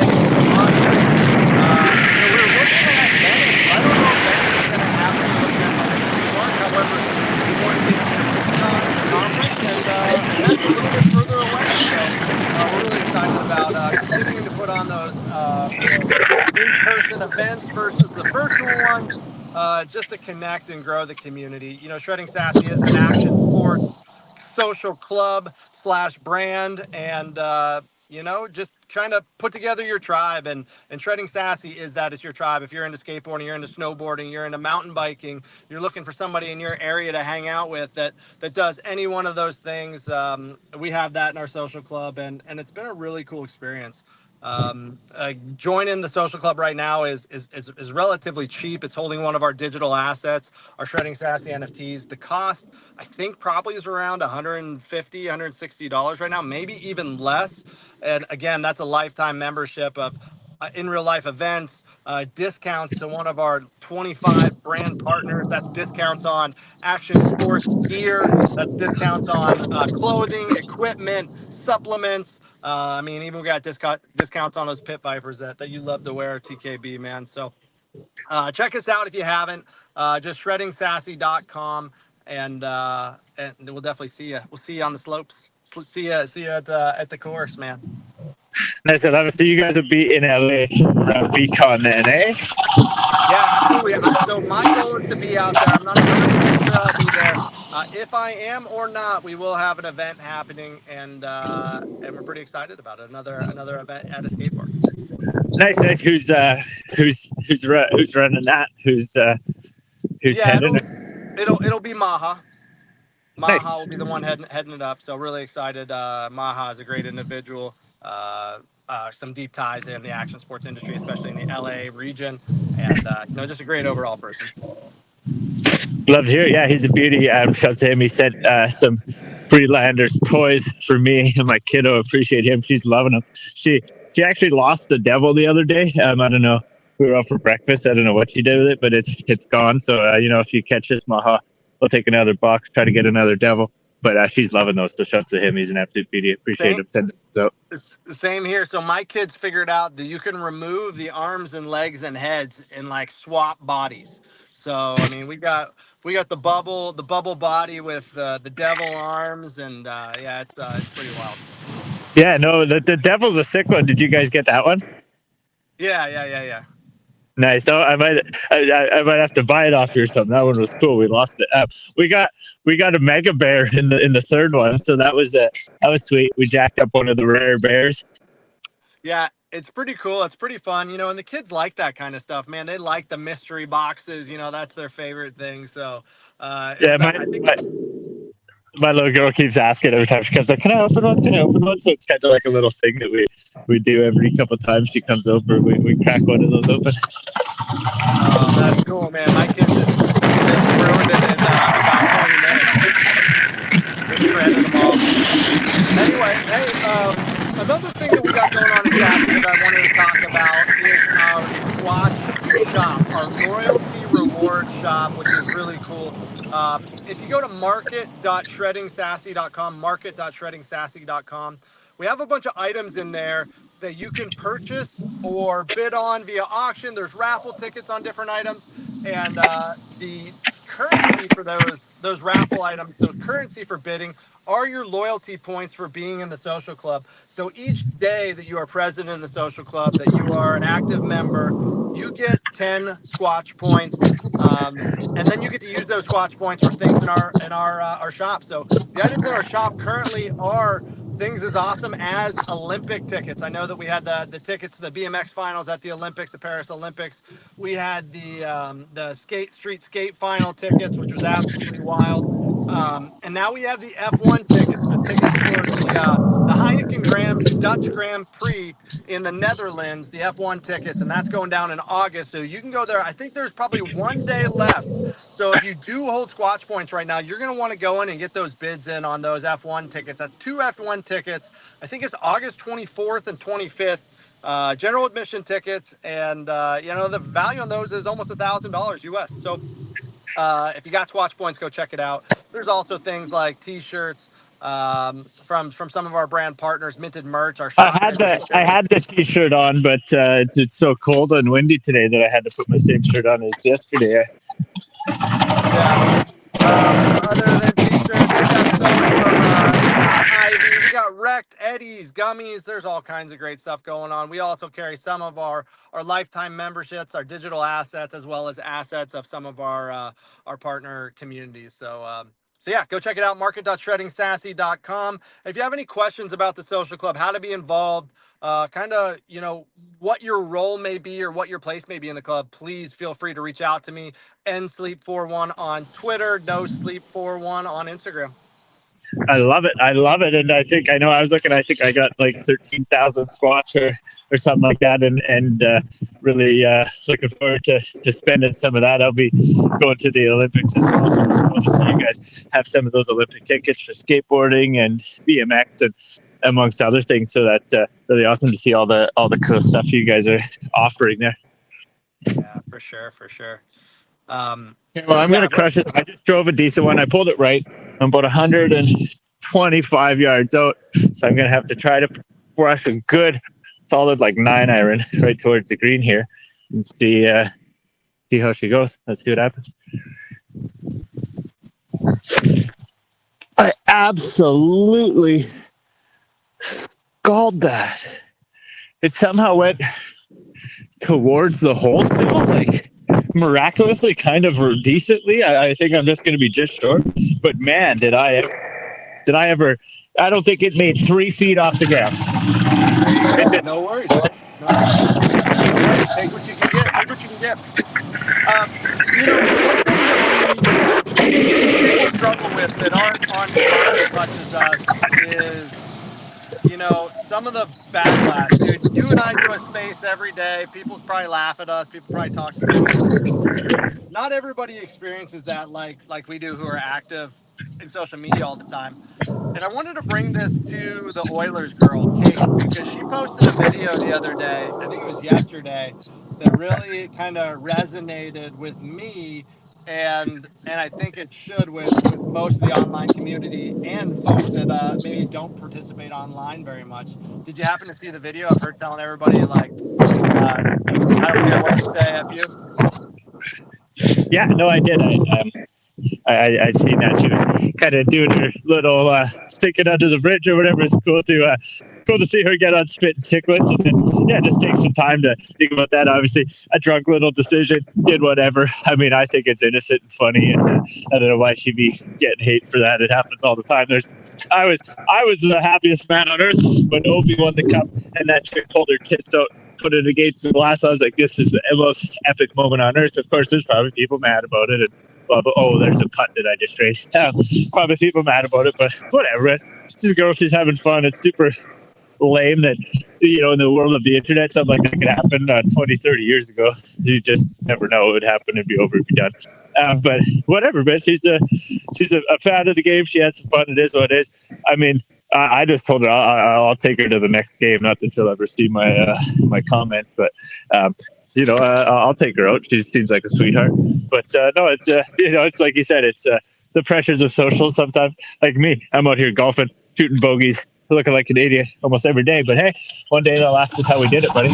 We're looking at Venice. I don't know if Venice is going to happen at the skate park. However, we want to get on the conference, and that's a little bit further away. So we're really excited about continuing to put on those in-person events versus the virtual ones. Just to connect and grow the community. Shredding Sassy is an action sports social club / brand, and just trying to put together your tribe. And Shredding Sassy is that. It's your tribe. If you're into skateboarding, you're into snowboarding, you're into mountain biking, you're looking for somebody in your area to hang out with that does any one of those things. We have that in our social club, and it's been a really cool experience. Joining the social club right now is relatively cheap. It's holding one of our digital assets, our Shredding Sassy NFTs. The cost, I think, probably is around $150, $160 right now, maybe even less. And again, that's a lifetime membership of in real life events, discounts to one of our 25 brand partners. That's discounts on action sports gear. That's discounts on clothing, equipment, supplements. Even we got discounts on those pit vipers that you love to wear, TKB, man. So check us out if you haven't. Just shreddingsassy.com, and we'll definitely see you. We'll see you on the slopes. See you at the course, man. Nice. I love it. So you guys will be in LA around VCon then, eh? Yeah, absolutely. So my goal is to be out there. I'm not 100% sure I'll be there. If I am or not, we will have an event happening, and we're pretty excited about it. Another event at a skate park. Nice. Who's running that? Who's heading it? It'll be Maha. Maha Nice. will be the one heading it up. So really excited. Maha is a great individual. Some deep ties in the action sports industry, especially in the LA region, and just a great overall person. Love to hear it. Yeah, he's a beauty. Shout out to him. He sent some Freelanders toys for me and my kiddo. Appreciate him. She's loving them. She actually lost the devil the other day. I don't know. We were out for breakfast. I don't know what she did with it, but it's gone. So if you catch this, Maha, we'll take another box, try to get another devil. But she's loving those. So shouts to him. He's an absolute beauty. Appreciate him. So it's the same here. So my kids figured out that you can remove the arms and legs and heads and swap bodies. So we got the bubble body with the devil arms, and it's pretty wild. Yeah, no, the devil's a sick one. Did you guys get that one? Yeah. Nice. So I might have to buy it off you or something. That one was cool. We lost it. We got a mega bear in the third one, so that was sweet. We jacked up one of the rare bears. Yeah, It's pretty cool. It's pretty fun, and the kids like that kind of stuff, man. They like the mystery boxes, that's their favorite thing. So, Yeah, I think my little girl keeps asking every time she comes like, can I open one? Can I open one? So it's kind of like a little thing that we do every couple of times she comes over. We crack one of those open. Oh, that's cool, man. My kid just ruined it in about 20 minutes. Just shredded them all. Anyway, hey, another thing that we got going on at Sassy that I wanted to talk about is our Squatch shop, our loyalty reward shop, which is really cool. If you go to market.shreddingsassy.com, we have a bunch of items in there that you can purchase or bid on via auction. There's raffle tickets on different items, and the currency for those raffle items, those currency for bidding, are your loyalty points for being in the social club. So each day that you are present in the social club, that you are an active member, you get 10 Squatch points. And then you get to use those Squatch points for things in our shop. So the items in our shop currently are things as awesome as Olympic tickets. I know that we had the tickets to the BMX finals at the Olympics, the Paris Olympics. We had the street skate final tickets, which was absolutely wild. And now we have the F1 tickets, the tickets for the Heineken Dutch Grand Prix in the Netherlands, the F1 tickets, and that's going down in August. So you can go there. I think there's probably 1 day left. So if you do hold Squatch points right now, you're going to want to go in and get those bids in on those F1 tickets. That's 2 F1 tickets. I think it's August 24th and 25th. General admission tickets, and the value on those is almost $1,000 US. So if you got Squatch points, go check it out. There's also things like T-shirts from some of our brand partners, minted merch. Our I had the T-shirt on, but it's so cold and windy today that I had to put my same shirt on as yesterday. Yeah. Other than T-shirts, we got some from Ivy. We got Wrecked, Eddie's, Gummies. There's all kinds of great stuff going on. We also carry some of our lifetime memberships, our digital assets, as well as assets of some of our partner communities. So yeah, go check it out, market.shreddingsassy.com. If you have any questions about the social club, how to be involved, what your role may be or what your place may be in the club, please feel free to reach out to me. NSleep41 on Twitter, NoSleep41 on Instagram. I love it. And I think I think I got like 13,000 Squatch or something like that. And really looking forward to spending some of that. I'll be going to the Olympics as well. So it's cool to see you guys have some of those Olympic tickets for skateboarding and BMX and amongst other things. So that's really awesome to see all the cool stuff you guys are offering there. Yeah, for sure. Okay, well, I'm going to crush it. I just drove a decent one. I pulled it right. I'm about 125 yards out. So I'm going to have to try to brush a good, solid, 9-iron right towards the green here and see how she goes. Let's see what happens. I absolutely scalded that. It somehow went towards the hole still, miraculously, kind of decently. I think I'm just going to be just short. But man, did I ever? I don't think it made 3 feet off the ground. No worries. No worries. Take what you can get. One thing that people struggle with that aren't on as much as us is, some of the backlash, dude. You and I do a space every day. People probably laugh at us. People probably talk to. Not everybody experiences that like we do who are active in social media all the time. And I wanted to bring this to the Oilers girl, Kate, because she posted a video the other day, I think it was yesterday, that really kind of resonated with me. And I think it should with most of the online community and folks that maybe don't participate online very much. Did you happen to see the video of her telling everybody, I don't care what you say, F you? Yeah, no, I did. I'd seen that. She was kind of doing her little sticking under the bridge or whatever. It's cool to see her get on Spit and Ticklets, and then just take some time to think about that. Obviously, a drunk little decision, did whatever. I mean, I think it's innocent and funny, and I don't know why she'd be getting hate for that. It happens all the time. There's I was the happiest man on earth when Ovi won the cup and that chick pulled her tits out, put it against the glass. I was like, this is the most epic moment on earth. Of course, there's probably people mad about it. And blah, blah. Oh, there's a putt that I just straight. Probably people mad about it, but whatever. She's a girl. She's having fun. It's super lame that, in the world of the internet, something like that could happen 20, 30 years ago. You just never know. It would happen and be over and be done. But whatever, man. She's a fan of the game. She had some fun. It is what it is. I mean, I just told her I'll take her to the next game. Not that she'll ever see my comments, but I'll take her out. She seems like a sweetheart. But no, it's it's like you said. It's the pressures of social. Sometimes, like me, I'm out here golfing, shooting bogeys, looking like an idiot almost every day. But hey, one day they'll ask us how we did it, buddy.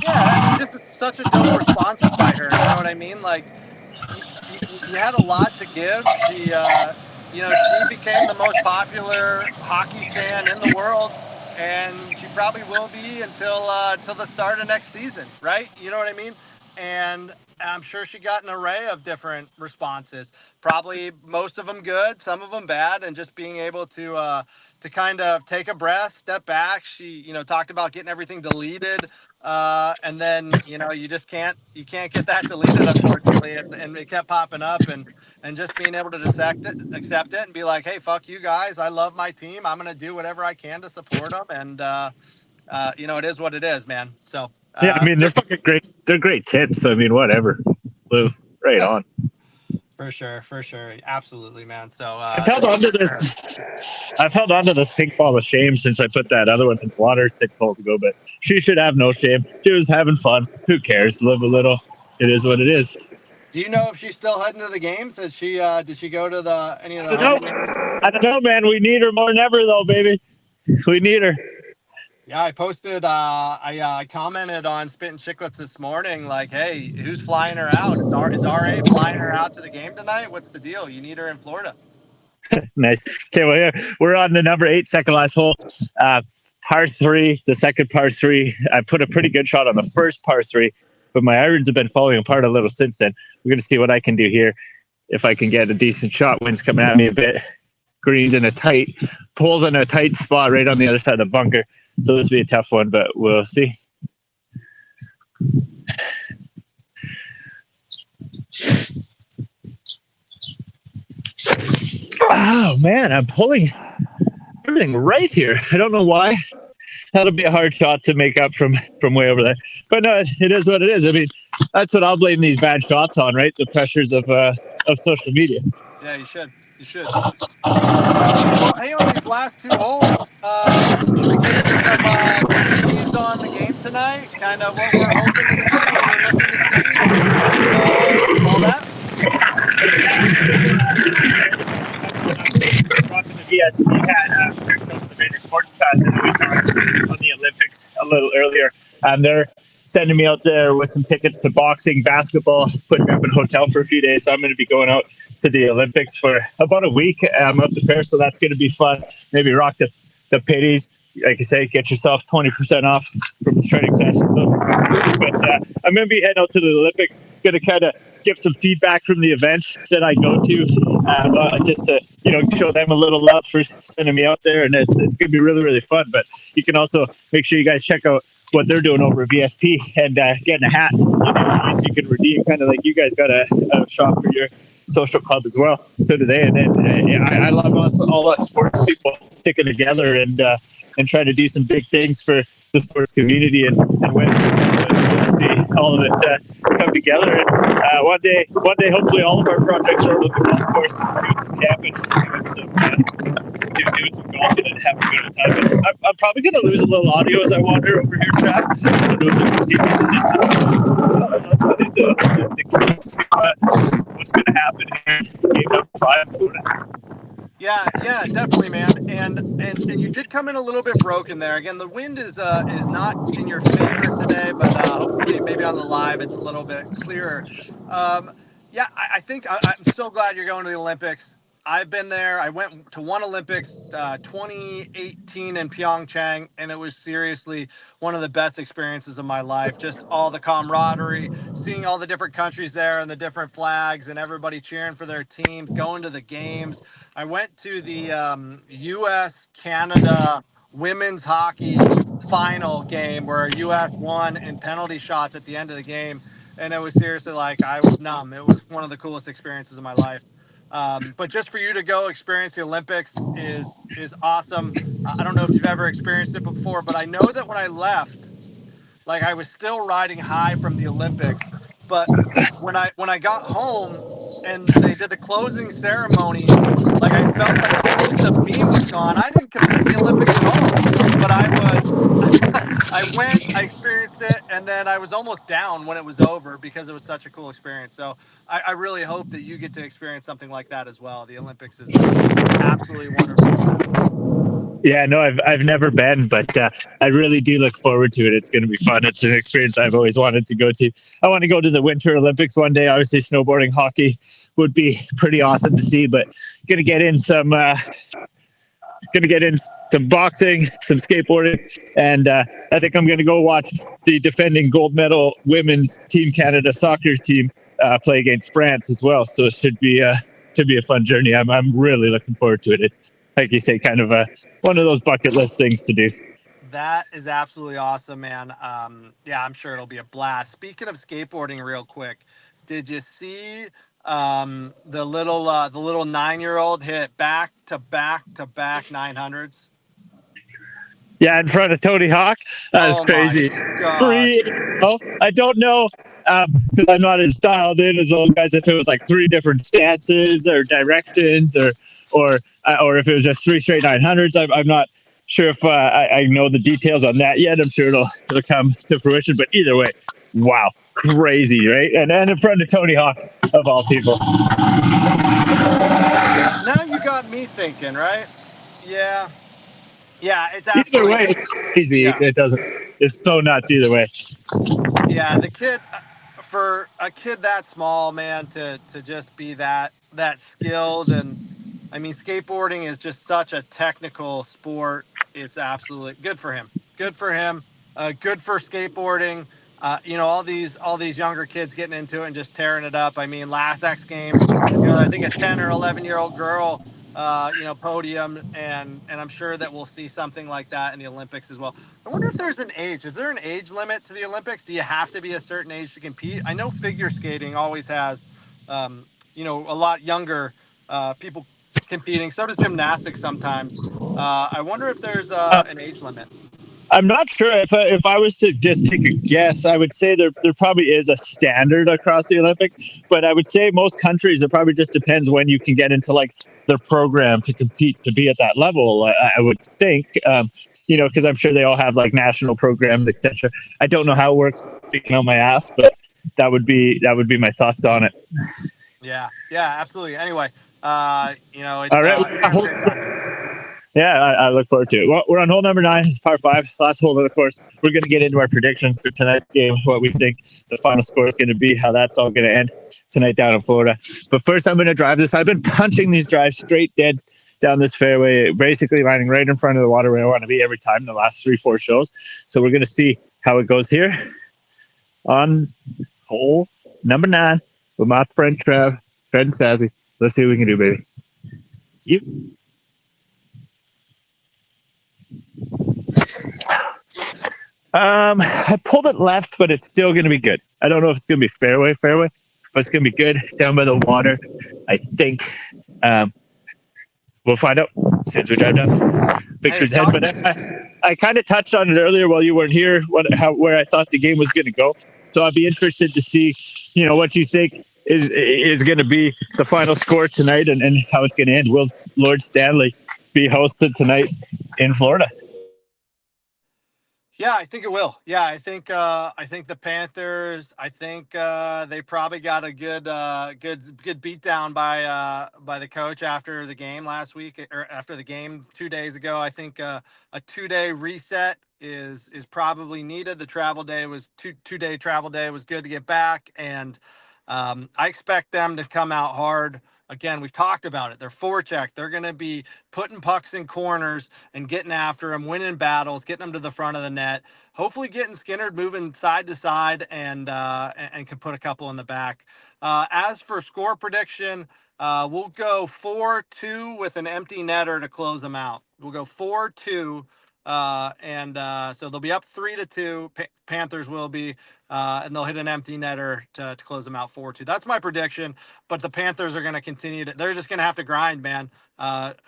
Yeah, this is such a dope response by her. You know what I mean? Like, you had a lot to give. She became the most popular hockey fan in the world, and she probably will be until the start of next season, right? You know what I mean? And I'm sure she got an array of different responses. Probably most of them good, some of them bad, and just being able to kind of take a breath, step back. She, talked about getting everything deleted. And then, you just can't get that deleted, unfortunately. And it kept popping up and just being able to accept it and be like, hey, fuck you guys. I love my team. I'm going to do whatever I can to support them. And, it is what it is, man. So, yeah, I mean, they're fucking great. They're great tits. So, I mean, whatever. Lou, right on. For sure. Absolutely, man. So I've held on to this pink ball of shame since I put that other one in the water 6 holes ago, but she should have no shame. She was having fun. Who cares? Live a little. It is what it is. Do you know if she's still heading to the games? Did she go to any of the games? I don't know, man. We need her more than ever, though, baby. We need her. Yeah, I posted, I commented on Spittin' Chicklets this morning, like, hey, who's flying her out? Is RA flying her out to the game tonight? What's the deal? You need her in Florida. Nice. Okay, well, here we're on the number 8, second last hole. Par 3, the second par 3. I put a pretty good shot on the first par 3, but my irons have been falling apart a little since then. We're going to see what I can do here. If I can get a decent shot, wind's coming at me a bit. Green's pole's in a tight spot right on the other side of the bunker. So this will be a tough one, but we'll see. Oh, man, I'm pulling everything right here. I don't know why. That'll be a hard shot to make up from way over there. But no, it is what it is. I mean, that's what I'll blame these bad shots on, right? The pressures of social media. Yeah, you should. Well, hey, on these last 2 holes, should we get into some keys on the game tonight? Kind of what we're hoping to see, what we're looking to see, all that? Rocking the VSP hat. There's some Major Sports Pass that we talked on the Olympics a little earlier. They're sending me out there with some tickets to boxing, basketball, putting me up in a hotel for a few days. So I'm going to be going out to the Olympics for about a week. I'm up to Paris, so that's going to be fun. Maybe rock the pitties. Like I say, get yourself 20% off from the Shredding Sassy. But I'm going to be heading out to the Olympics. Going to kind of give some feedback from the events that I go to, just to show them a little love for sending me out there, and it's going to be really, really fun. But you can also make sure you guys check out what they're doing over at VSP and getting a hat. You can redeem, kind of like you guys got a shop for your social club as well. So do they. And then I love all us sports people sticking together and trying to do some big things for the sports community and win. So see all of it come together. And one day, hopefully, all of our projects are over the golf course, doing some camping, doing some golfing, and having a good time. And I'm probably going to lose a little audio as I wander over here, Trav. I don't know if you can see me in the distance. That's what the keys to what's going to happen here. Game number 5, Florida. Yeah, definitely, man. And you did come in a little bit broken there. Again, the wind is not in your favor today, but hopefully maybe on the live it's a little bit clearer. I think I'm so glad you're going to the Olympics. I've been there. I went to one Olympics, 2018 in Pyeongchang, and it was seriously one of the best experiences of my life. Just all the camaraderie, seeing all the different countries there and the different flags and everybody cheering for their teams, going to the games. I went to the U.S. Canada women's hockey final game where U.S. won in penalty shots at the end of the game. And it was seriously like I was numb. It was one of the coolest experiences of my life. But just for you to go experience the Olympics is awesome. I don't know if you've ever experienced it before, but I know that when I left, like I was still riding high from the Olympics. But when I got home and they did the closing ceremony, like I felt like a piece of me was gone. I didn't compete in the Olympics at all, but I was I went, I experienced it, and then I was almost down when it was over because it was such a cool experience. So I really hope that you get to experience something like that as well. The Olympics is absolutely wonderful. Yeah, no, I've never been, but I really do look forward to it. It's going to be fun. It's an experience I've always wanted to go to. I want to go to the Winter Olympics one day. Obviously, snowboarding, hockey would be pretty awesome to see, but going to get in some boxing, some skateboarding, and I think I'm going to go watch the defending gold medal women's Team Canada soccer team play against France as well. So it should be a fun journey. I'm really looking forward to it. It's, like you say, kind of one of those bucket list things to do. That is absolutely awesome, man. Yeah, I'm sure it'll be a blast. Speaking of skateboarding, real quick, did you see the little 9-year-old hit back to back 900s? Yeah, in front of Tony Hawk. That's crazy. I don't know because I'm not as dialed in as those guys. If it was like 3 different stances or directions, or if it was just 3 straight 900s, I'm not sure if I know the details on that yet. I'm sure it'll come to fruition. But either way, wow, crazy, right? And in front of Tony Hawk of all people. Now you got me thinking, right? Yeah. Yeah, it's either absolutely way, it's crazy. Yeah. It's so nuts either way. Yeah, the kid, for a kid that small, man, to just be that skilled, and I mean, skateboarding is just such a technical sport. It's absolutely good for him. Good for him. Good for skateboarding. All these younger kids getting into it and just tearing it up. I mean, last X Games, I think a 10 or 11-year-old girl, podium, and I'm sure that we'll see something like that in the Olympics as well. I wonder if there's an age. Is there an age limit to the Olympics? Do you have to be a certain age to compete? I know figure skating always has, a lot younger people competing. So does gymnastics sometimes. I wonder if there's an age limit. I'm not sure. If I was to just take a guess, I would say there probably is a standard across the Olympics, but I would say most countries, it probably just depends when you can get into like their program to compete to be at that level. I would think, because I'm sure they all have like national programs, etc. I don't know how it works, speaking on my ass, but that would be my thoughts on it. Yeah, absolutely. Anyway, it's all right. Yeah, I look forward to it. Well, we're on hole number 9. It's par 5, last hole of the course. We're going to get into our predictions for tonight's game, what we think the final score is going to be, how that's all going to end tonight down in Florida. But first, I'm going to drive this. I've been punching these drives straight dead down this fairway, basically lining right in front of the water where I want to be every time in the last 3-4 shows. So we're going to see how it goes here on hole number 9 with my friend Trav, Shredding Sassy. Let's see what we can do, baby. You. I pulled it left, but it's still going to be good. I don't know if it's going to be fairway, but it's going to be good down by the water. I think we'll find out as soon as we drive down Victor's Head. But I kind of touched on it earlier while you weren't here, where I thought the game was going to go. So I'd be interested to see, what you think is going to be the final score tonight and how it's going to end. Will Lord Stanley be hosted tonight in Florida? Yeah, I think it will. Yeah, I think the Panthers. I think they probably got a good beat down by the coach after the game last week, or after the game 2 days ago. I think a 2-day reset is probably needed. The travel day was two-day travel day was good to get back, and I expect them to come out hard. Again, we've talked about it. They're forecheck. They're going to be putting pucks in corners and getting after them, winning battles, getting them to the front of the net. Hopefully, getting Skinner moving side to side and can put a couple in the back. As for score prediction, we'll go 4-2 with an empty netter to close them out. We'll go 4-2. So they'll be up 3-2. Panthers will be, and they'll hit an empty netter to close them out 4-2. That's my prediction. But the Panthers are going to continue they're just going to have to grind, man.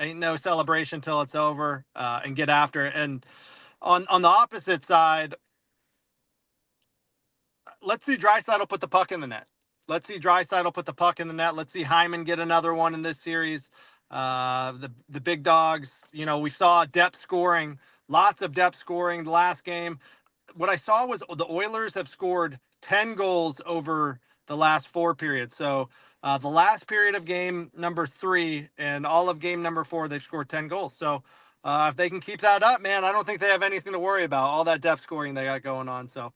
Ain't no celebration till it's over, and get after it. And on the opposite side, let's see Draisaitl put the puck in the net. Let's see Draisaitl put the puck in the net. Let's see Hyman get another one in this series. The big dogs, we saw depth scoring. Lots of depth scoring the last game. What I saw was the Oilers have scored 10 goals over the last 4 periods. So the last period of game number 3 and all of game number 4, they've scored 10 goals. So if they can keep that up, man, I don't think they have anything to worry about. All that depth scoring they got going on. So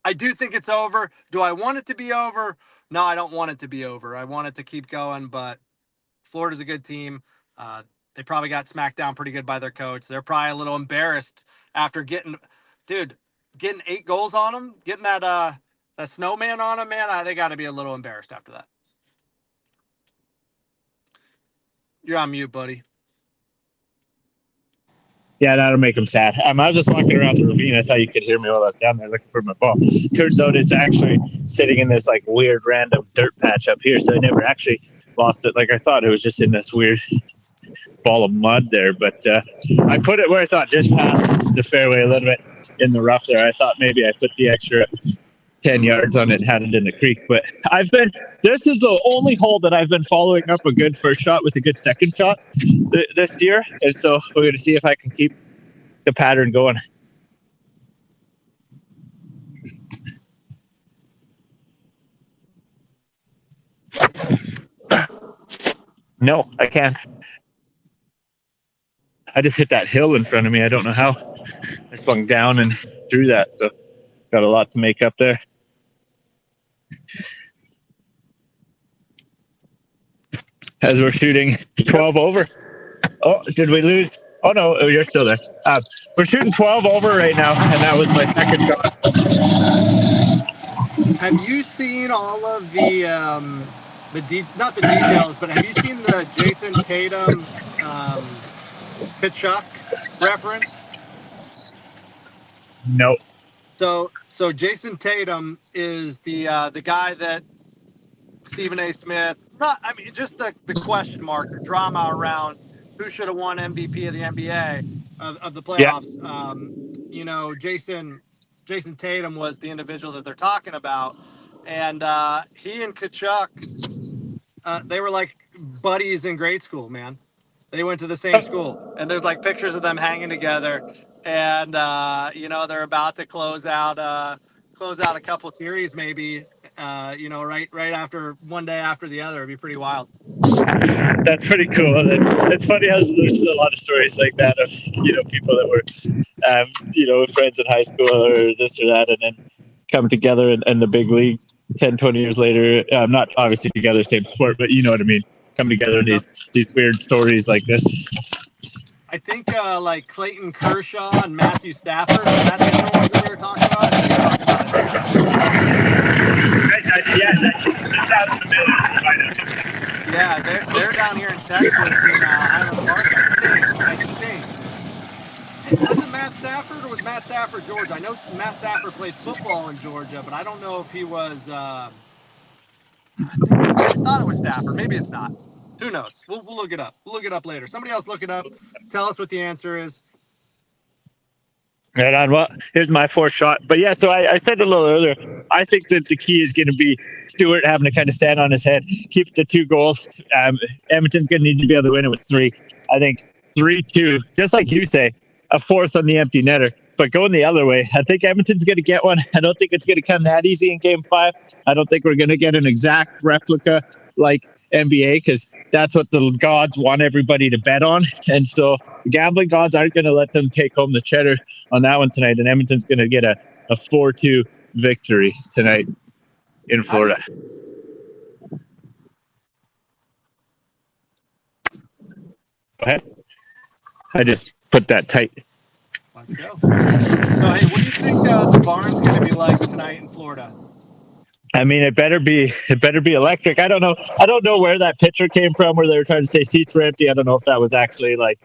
I do think it's over. Do I want it to be over? No, I don't want it to be over. I want it to keep going, but Florida's a good team. They probably got smacked down pretty good by their coach. They're probably a little embarrassed after getting 8 goals on them, getting that snowman on them, man. They got to be a little embarrassed after that. You're on mute, buddy. Yeah, that'll make them sad. I was just walking around the ravine. I thought you could hear me while I was down there looking for my ball. Turns out it's actually sitting in this like weird random dirt patch up here, so I never actually lost it like I thought. It was just in this weird ball of mud there, but I put it where I thought, just past the fairway a little bit in the rough there. I thought maybe I put the extra 10 yards on it and had it in the creek, but this is the only hole that I've been following up a good first shot with a good second shot this year, and so we're going to see if I can keep the pattern going. No, I can't. I just hit that hill in front of me. I don't know how. I swung down and through that, so got a lot to make up there. As we're shooting 12 over. Oh, did we lose? Oh, no, you're still there. We're shooting 12 over right now, and that was my second shot. Have you seen all of the not the details, but have you seen the Jason Tatum Kachuk reference? No. So Jason Tatum is the guy that Stephen A. Smith, just the question mark, the drama around who should have won MVP of the NBA of the playoffs. Yeah. Jason Tatum was the individual that they're talking about, and he and Kachuk, they were like buddies in grade school, man. They went to the same school, and there's like pictures of them hanging together, and they're about to close out a couple series, maybe. Right after one day after the other. It'd be pretty wild. That's pretty cool. It's funny how there's a lot of stories like that of people that were friends in high school or this or that, and then come together in the big leagues 10-20 years later. Not obviously together, same sport, but you know what I mean. Come together in these weird stories like this. I think like Clayton Kershaw and Matthew Stafford. Was that the other ones that we were talking about? That sounds familiar. Yeah, they're down here in Texas in Highland Park, I think. Was it Matt Stafford or was Matt Stafford Georgia? I know Matt Stafford played football in Georgia, but I don't know if he was. I thought it was Stafford. Maybe it's not. Who knows? We'll look it up. We'll look it up later. Somebody else look it up. Tell us what the answer is. Right on. Well, here's my fourth shot. But yeah, so I said a little earlier, I think that the key is going to be Stewart having to kind of stand on his head, keep the 2 goals. Edmonton's going to need to be able to win it with 3. I think 3-2, just like you say, a 4th on the empty netter. But going the other way, I think Edmonton's going to get one. I don't think it's going to come that easy in Game 5. I don't think we're going to get an exact replica like NBA, because that's what the gods want everybody to bet on. And so the gambling gods aren't going to let them take home the cheddar on that one tonight. And Edmonton's going to get a 4-2 victory tonight in Florida. Go ahead. I just put that tight. Let's go. So, hey, what do you think the barn's going to be like tonight in Florida? I mean, it better be electric. I don't know where that picture came from, where they were trying to say seats were empty. I don't know if that was actually like,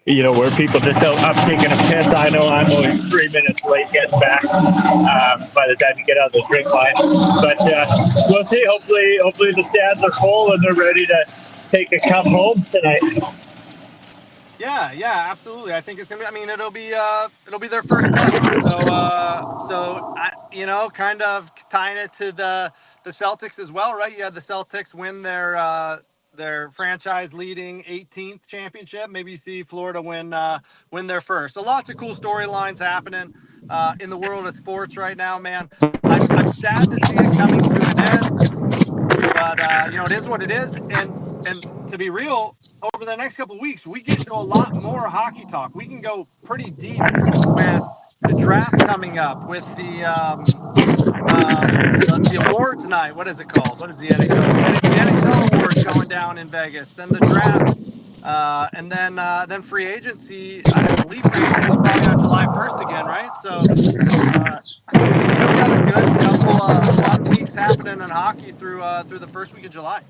where people just up taking a piss. I know I'm always 3 minutes late getting back by the time you get out of the drink line. But we'll see. Hopefully the stands are full and they're ready to take a cup home tonight. Yeah, absolutely. I think it's gonna be. I mean, it'll be their first cup. So kind of tying it to the Celtics as well, right? You had the Celtics win their franchise leading 18th championship. Maybe you see Florida win their first. So lots of cool storylines happening in the world of sports right now, man. I'm sad to see it coming to an end, but it is what it is. And to be real, over the next couple of weeks, we get into a lot more hockey talk. We can go pretty deep with the draft coming up, with the awards night. What is it called? What is the NHL? The NHL awards going down in Vegas. Then the draft, and then free agency. I believe free agency is probably on July 1st again, right? So I think we still got a good couple of fun weeks happening in hockey through the first week of July.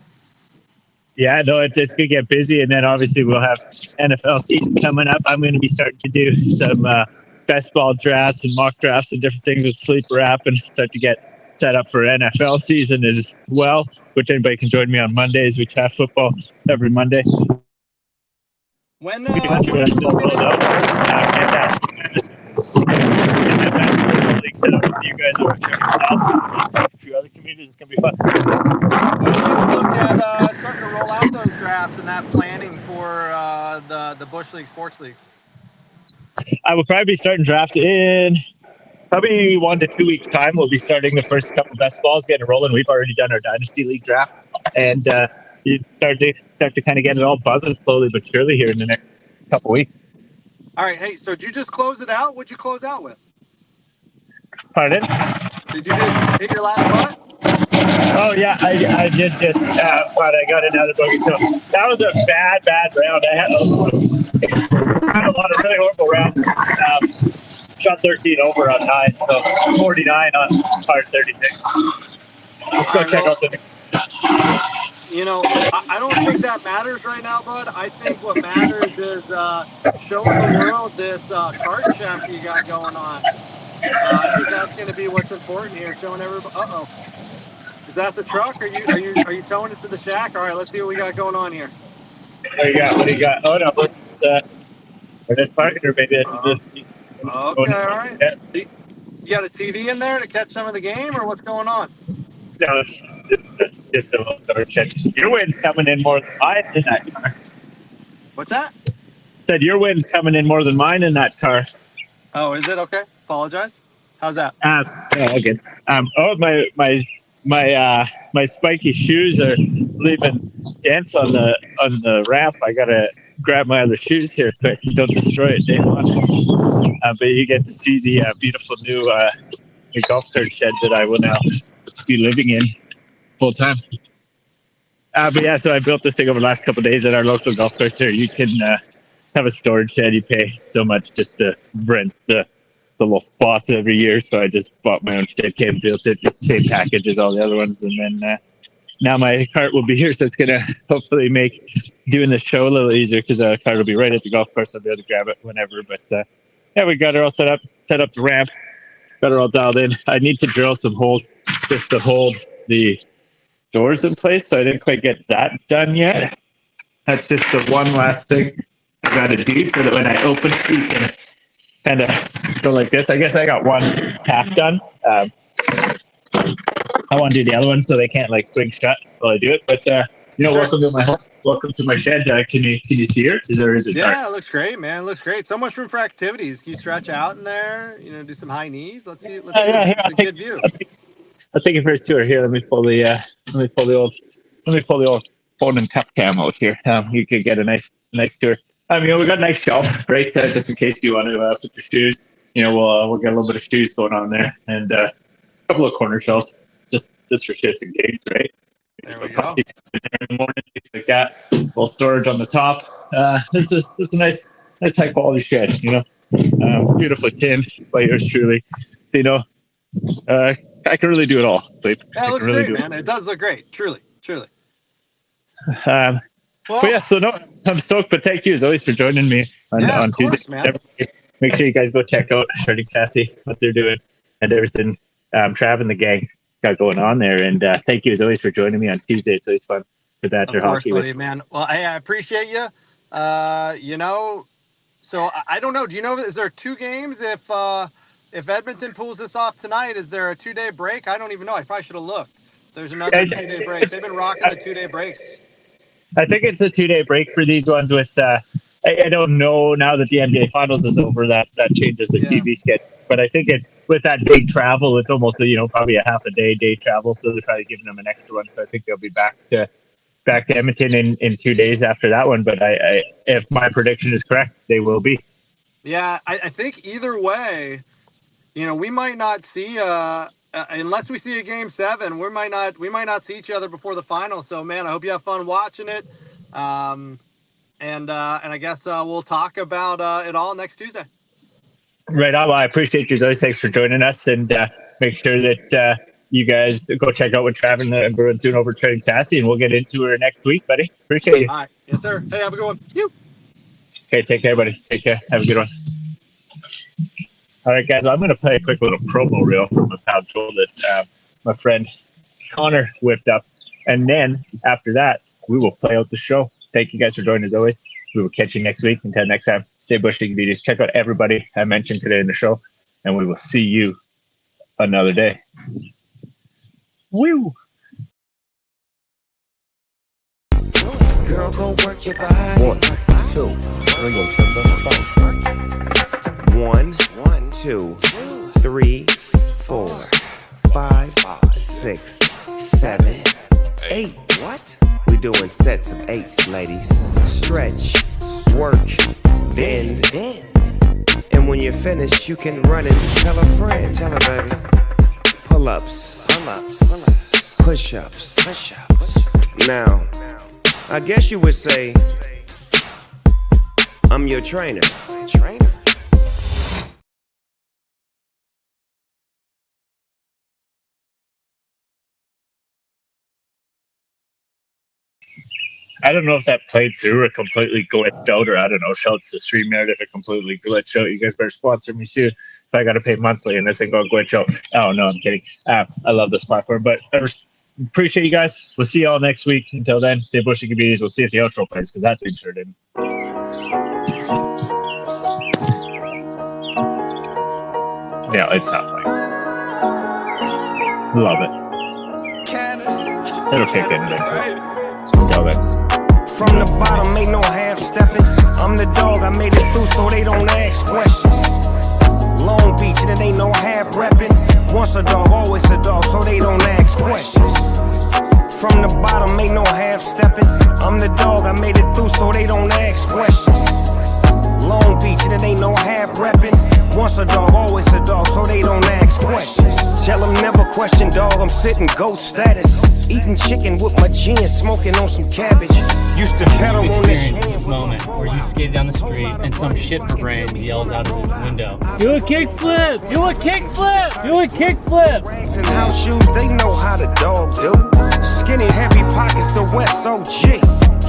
Yeah, no, it's going to get busy, and then obviously we'll have NFL season coming up. I'm going to be starting to do some best ball drafts and mock drafts and different things with Sleeper app, and start to get set up for NFL season as well, which anybody can join me on Mondays. We chat football every Monday. When get that league set up with you guys over at Shredding Sassy and a few other communities, it's going to be fun. When do you look at starting to roll out those drafts and that planning for the Bushleague sports leagues? I will probably be starting drafts in probably 1 to 2 weeks' time. We'll be starting the first couple best balls, getting rolling. We've already done our Dynasty League draft, and you start to kind of get it all buzzing slowly but surely here in the next couple weeks. All right, hey, so did you just close it out? What'd you close out with? Pardon? Did you just hit your last putt? Oh yeah, I did just, but I got another bogey. So that was a bad round. I had a lot of really horrible rounds. Shot 13 over on 9, so 49 on par 36. Let's go check out the. I don't think that matters right now, bud. I think what matters is showing the world this cart check you got going on. I think that's going to be what's important here, showing everybody. Uh-oh. Is that the truck? Are you towing it to the shack? All right, let's see what we got going on here. What do you got? Oh no, we're just parking, or maybe okay, all right. You got a TV in there to catch some of the game, or what's going on? No, it's just a little storage check. Your wind's coming in more than mine in that car. What's that? Said your wind's coming in more than mine in that car. Oh, is it? Okay. Apologize. How's that? Good. My spiky shoes are leaving dents on the ramp. I gotta grab my other shoes here quick. Don't destroy it, day one. But you get to see the beautiful new golf cart shed that I will now be living in full time. But yeah, so I built this thing over the last couple of days at our local golf course here. You can have a storage shed. You pay so much just to rent the little spots every year. So I just bought my own shed, came, built it, it's the same package as all the other ones. And then now my cart will be here. So it's going to hopefully make doing the show a little easier, because the cart will be right at the golf course. I'll be able to grab it whenever. But yeah, we got her all set up the ramp, got her all dialed in. I need to drill some holes just to hold the doors in place. So I didn't quite get that done yet. That's just the one last thing I got to do, so that when I open it, you can kind of go like this. I guess I got one half done. I want to do the other one so they can't like swing shut while I do it. But sure. Welcome to my shed. Can you see it? Is it dark? Yeah, it looks great, man. It looks great. So much room for activities. Can you stretch out in there? Do some high knees. Let's see. Yeah, here, it's a good view. I'll take it for a tour. Here, let me pull the old phone and cup cam out here. You could get a nice tour. We got a nice shelf, right? Just in case you want to put your shoes. We'll get a little bit of shoes going on there, and a couple of corner shelves, just for shits and gigs, right? There we go. In the morning, things like that. Little storage on the top. This is a nice high quality shed. Beautifully tinned by yours truly. So, I can really do it all. Sleep. Yeah, it looks really great, man. It does look great. Truly. Well, but yeah, so no, I'm stoked. But thank you as always for joining me on Tuesday. Course, man. Make sure you guys go check out Shredding Sassy, what they're doing, and everything Trav and the gang got going on there. And thank you as always for joining me on Tuesday. It's always fun to banter Of course, hockey buddy, with. man. Well, I appreciate you. So I don't know. Do you know, is there 2 games if Edmonton pulls this off tonight? Is there a 2-day break? I don't even know. I probably should have looked. There's another 2-day break. They've been rocking the 2-day breaks. I think it's a 2-day break for these ones with I don't know now that the NBA Finals is over that changes the TV schedule. But I think it's with that big travel, it's almost probably a half a day travel, so they're probably giving them an extra one. So I think they'll be back to Edmonton in 2 days after that one. But I if my prediction is correct, they will be. Yeah, I think either way, we might not see unless we see a Game 7, we might not see each other before the final. So man, I hope you have fun watching it. And I guess we'll talk about it all next Tuesday. Right on. Well, I appreciate you as always. Thanks for joining us, and make sure that you guys go check out what Trav and the Bruins doing over Shredding Sassy, and we'll get into her next week, buddy. Appreciate you. All right. Yes, sir. Hey, have a good one. You. Okay, take care, buddy. Take care. Have a good one. All right, guys. I'm going to play a quick little promo reel from a Pound Troll that my friend Connor whipped up, and then after that, we will play out the show. Thank you guys for joining as always. We will catch you next week. Until next time, stay Bushleague Beauties. Check out everybody I mentioned today in the show, and we will see you another day. Woo! Girl, go work your body. 1, 2, 3 until the 1, 2, 3, 4, 5, 6, 7, 8. What? We doing sets of 8s, ladies. Stretch, work, bend. And when you're finished, you can run and tell a friend. Tell her, baby. Pull-ups, push-ups. Now, I guess you would say, I'm your trainer. I don't know if that played through or completely glitched out, or I don't know. Shouts to StreamYard if it completely glitched out. You guys better sponsor me soon if I got to pay monthly and this ain't going to glitch out. Oh, no, I'm kidding. I love this platform, but I appreciate you guys. We'll see you all next week. Until then, stay Bushleague Beauties. We'll see if the outro plays because that thing sure didn't. Yeah, it's not playing. Love it. It'll kick in eventually. Until then. From the bottom, ain't no half-stepping. I'm the dog, I made it through so they don't ask questions. Long Beach, and it ain't no half-repping. Once a dog, always a dog, so they don't ask questions. From the bottom, ain't no half-stepping. I'm the dog, I made it through so they don't ask questions. Long Beach, and it ain't no half-repping. Once a dog, always a dog, so they don't ask questions. Tell them never question, dog, I'm sitting goat status. Eating chicken with my jeans, smoking on some cabbage. Used to pedal on this moment where you skate down the street and some shit for brains yells out of his window, "Do a kickflip! Do a kickflip! Do a kickflip!" Rags and house shoes, they know how the dog do. Skinny, heavy pockets, the West OG.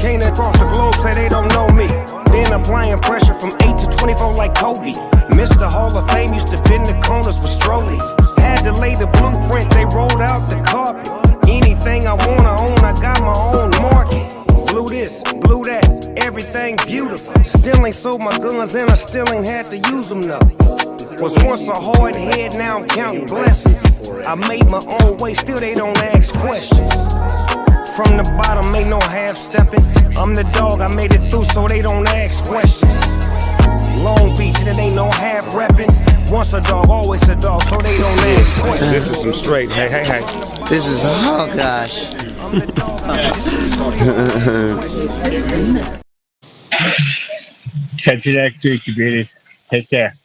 Came across the globe, say they don't know me. Been applying pressure from 8 to 24 like Kobe. Mr. Hall of Fame used to bend the corners with strollies. Had to lay the blueprint, they rolled out the carpet. Anything I wanna own, I got my own market. Blew this, blew that, everything beautiful. Still ain't sold my guns and I still ain't had to use them though. Was once a hard head, now I'm counting blessings. I made my own way, still they don't ask questions. From the bottom, ain't no half-stepping. I'm the dog, I made it through so they don't ask questions. Long Beach, and it ain't no half-repping. Once a dog, always a dog, so they don't ask questions. This is some straight, hey. This is, oh gosh. Catch you next week, you beauties. Take care.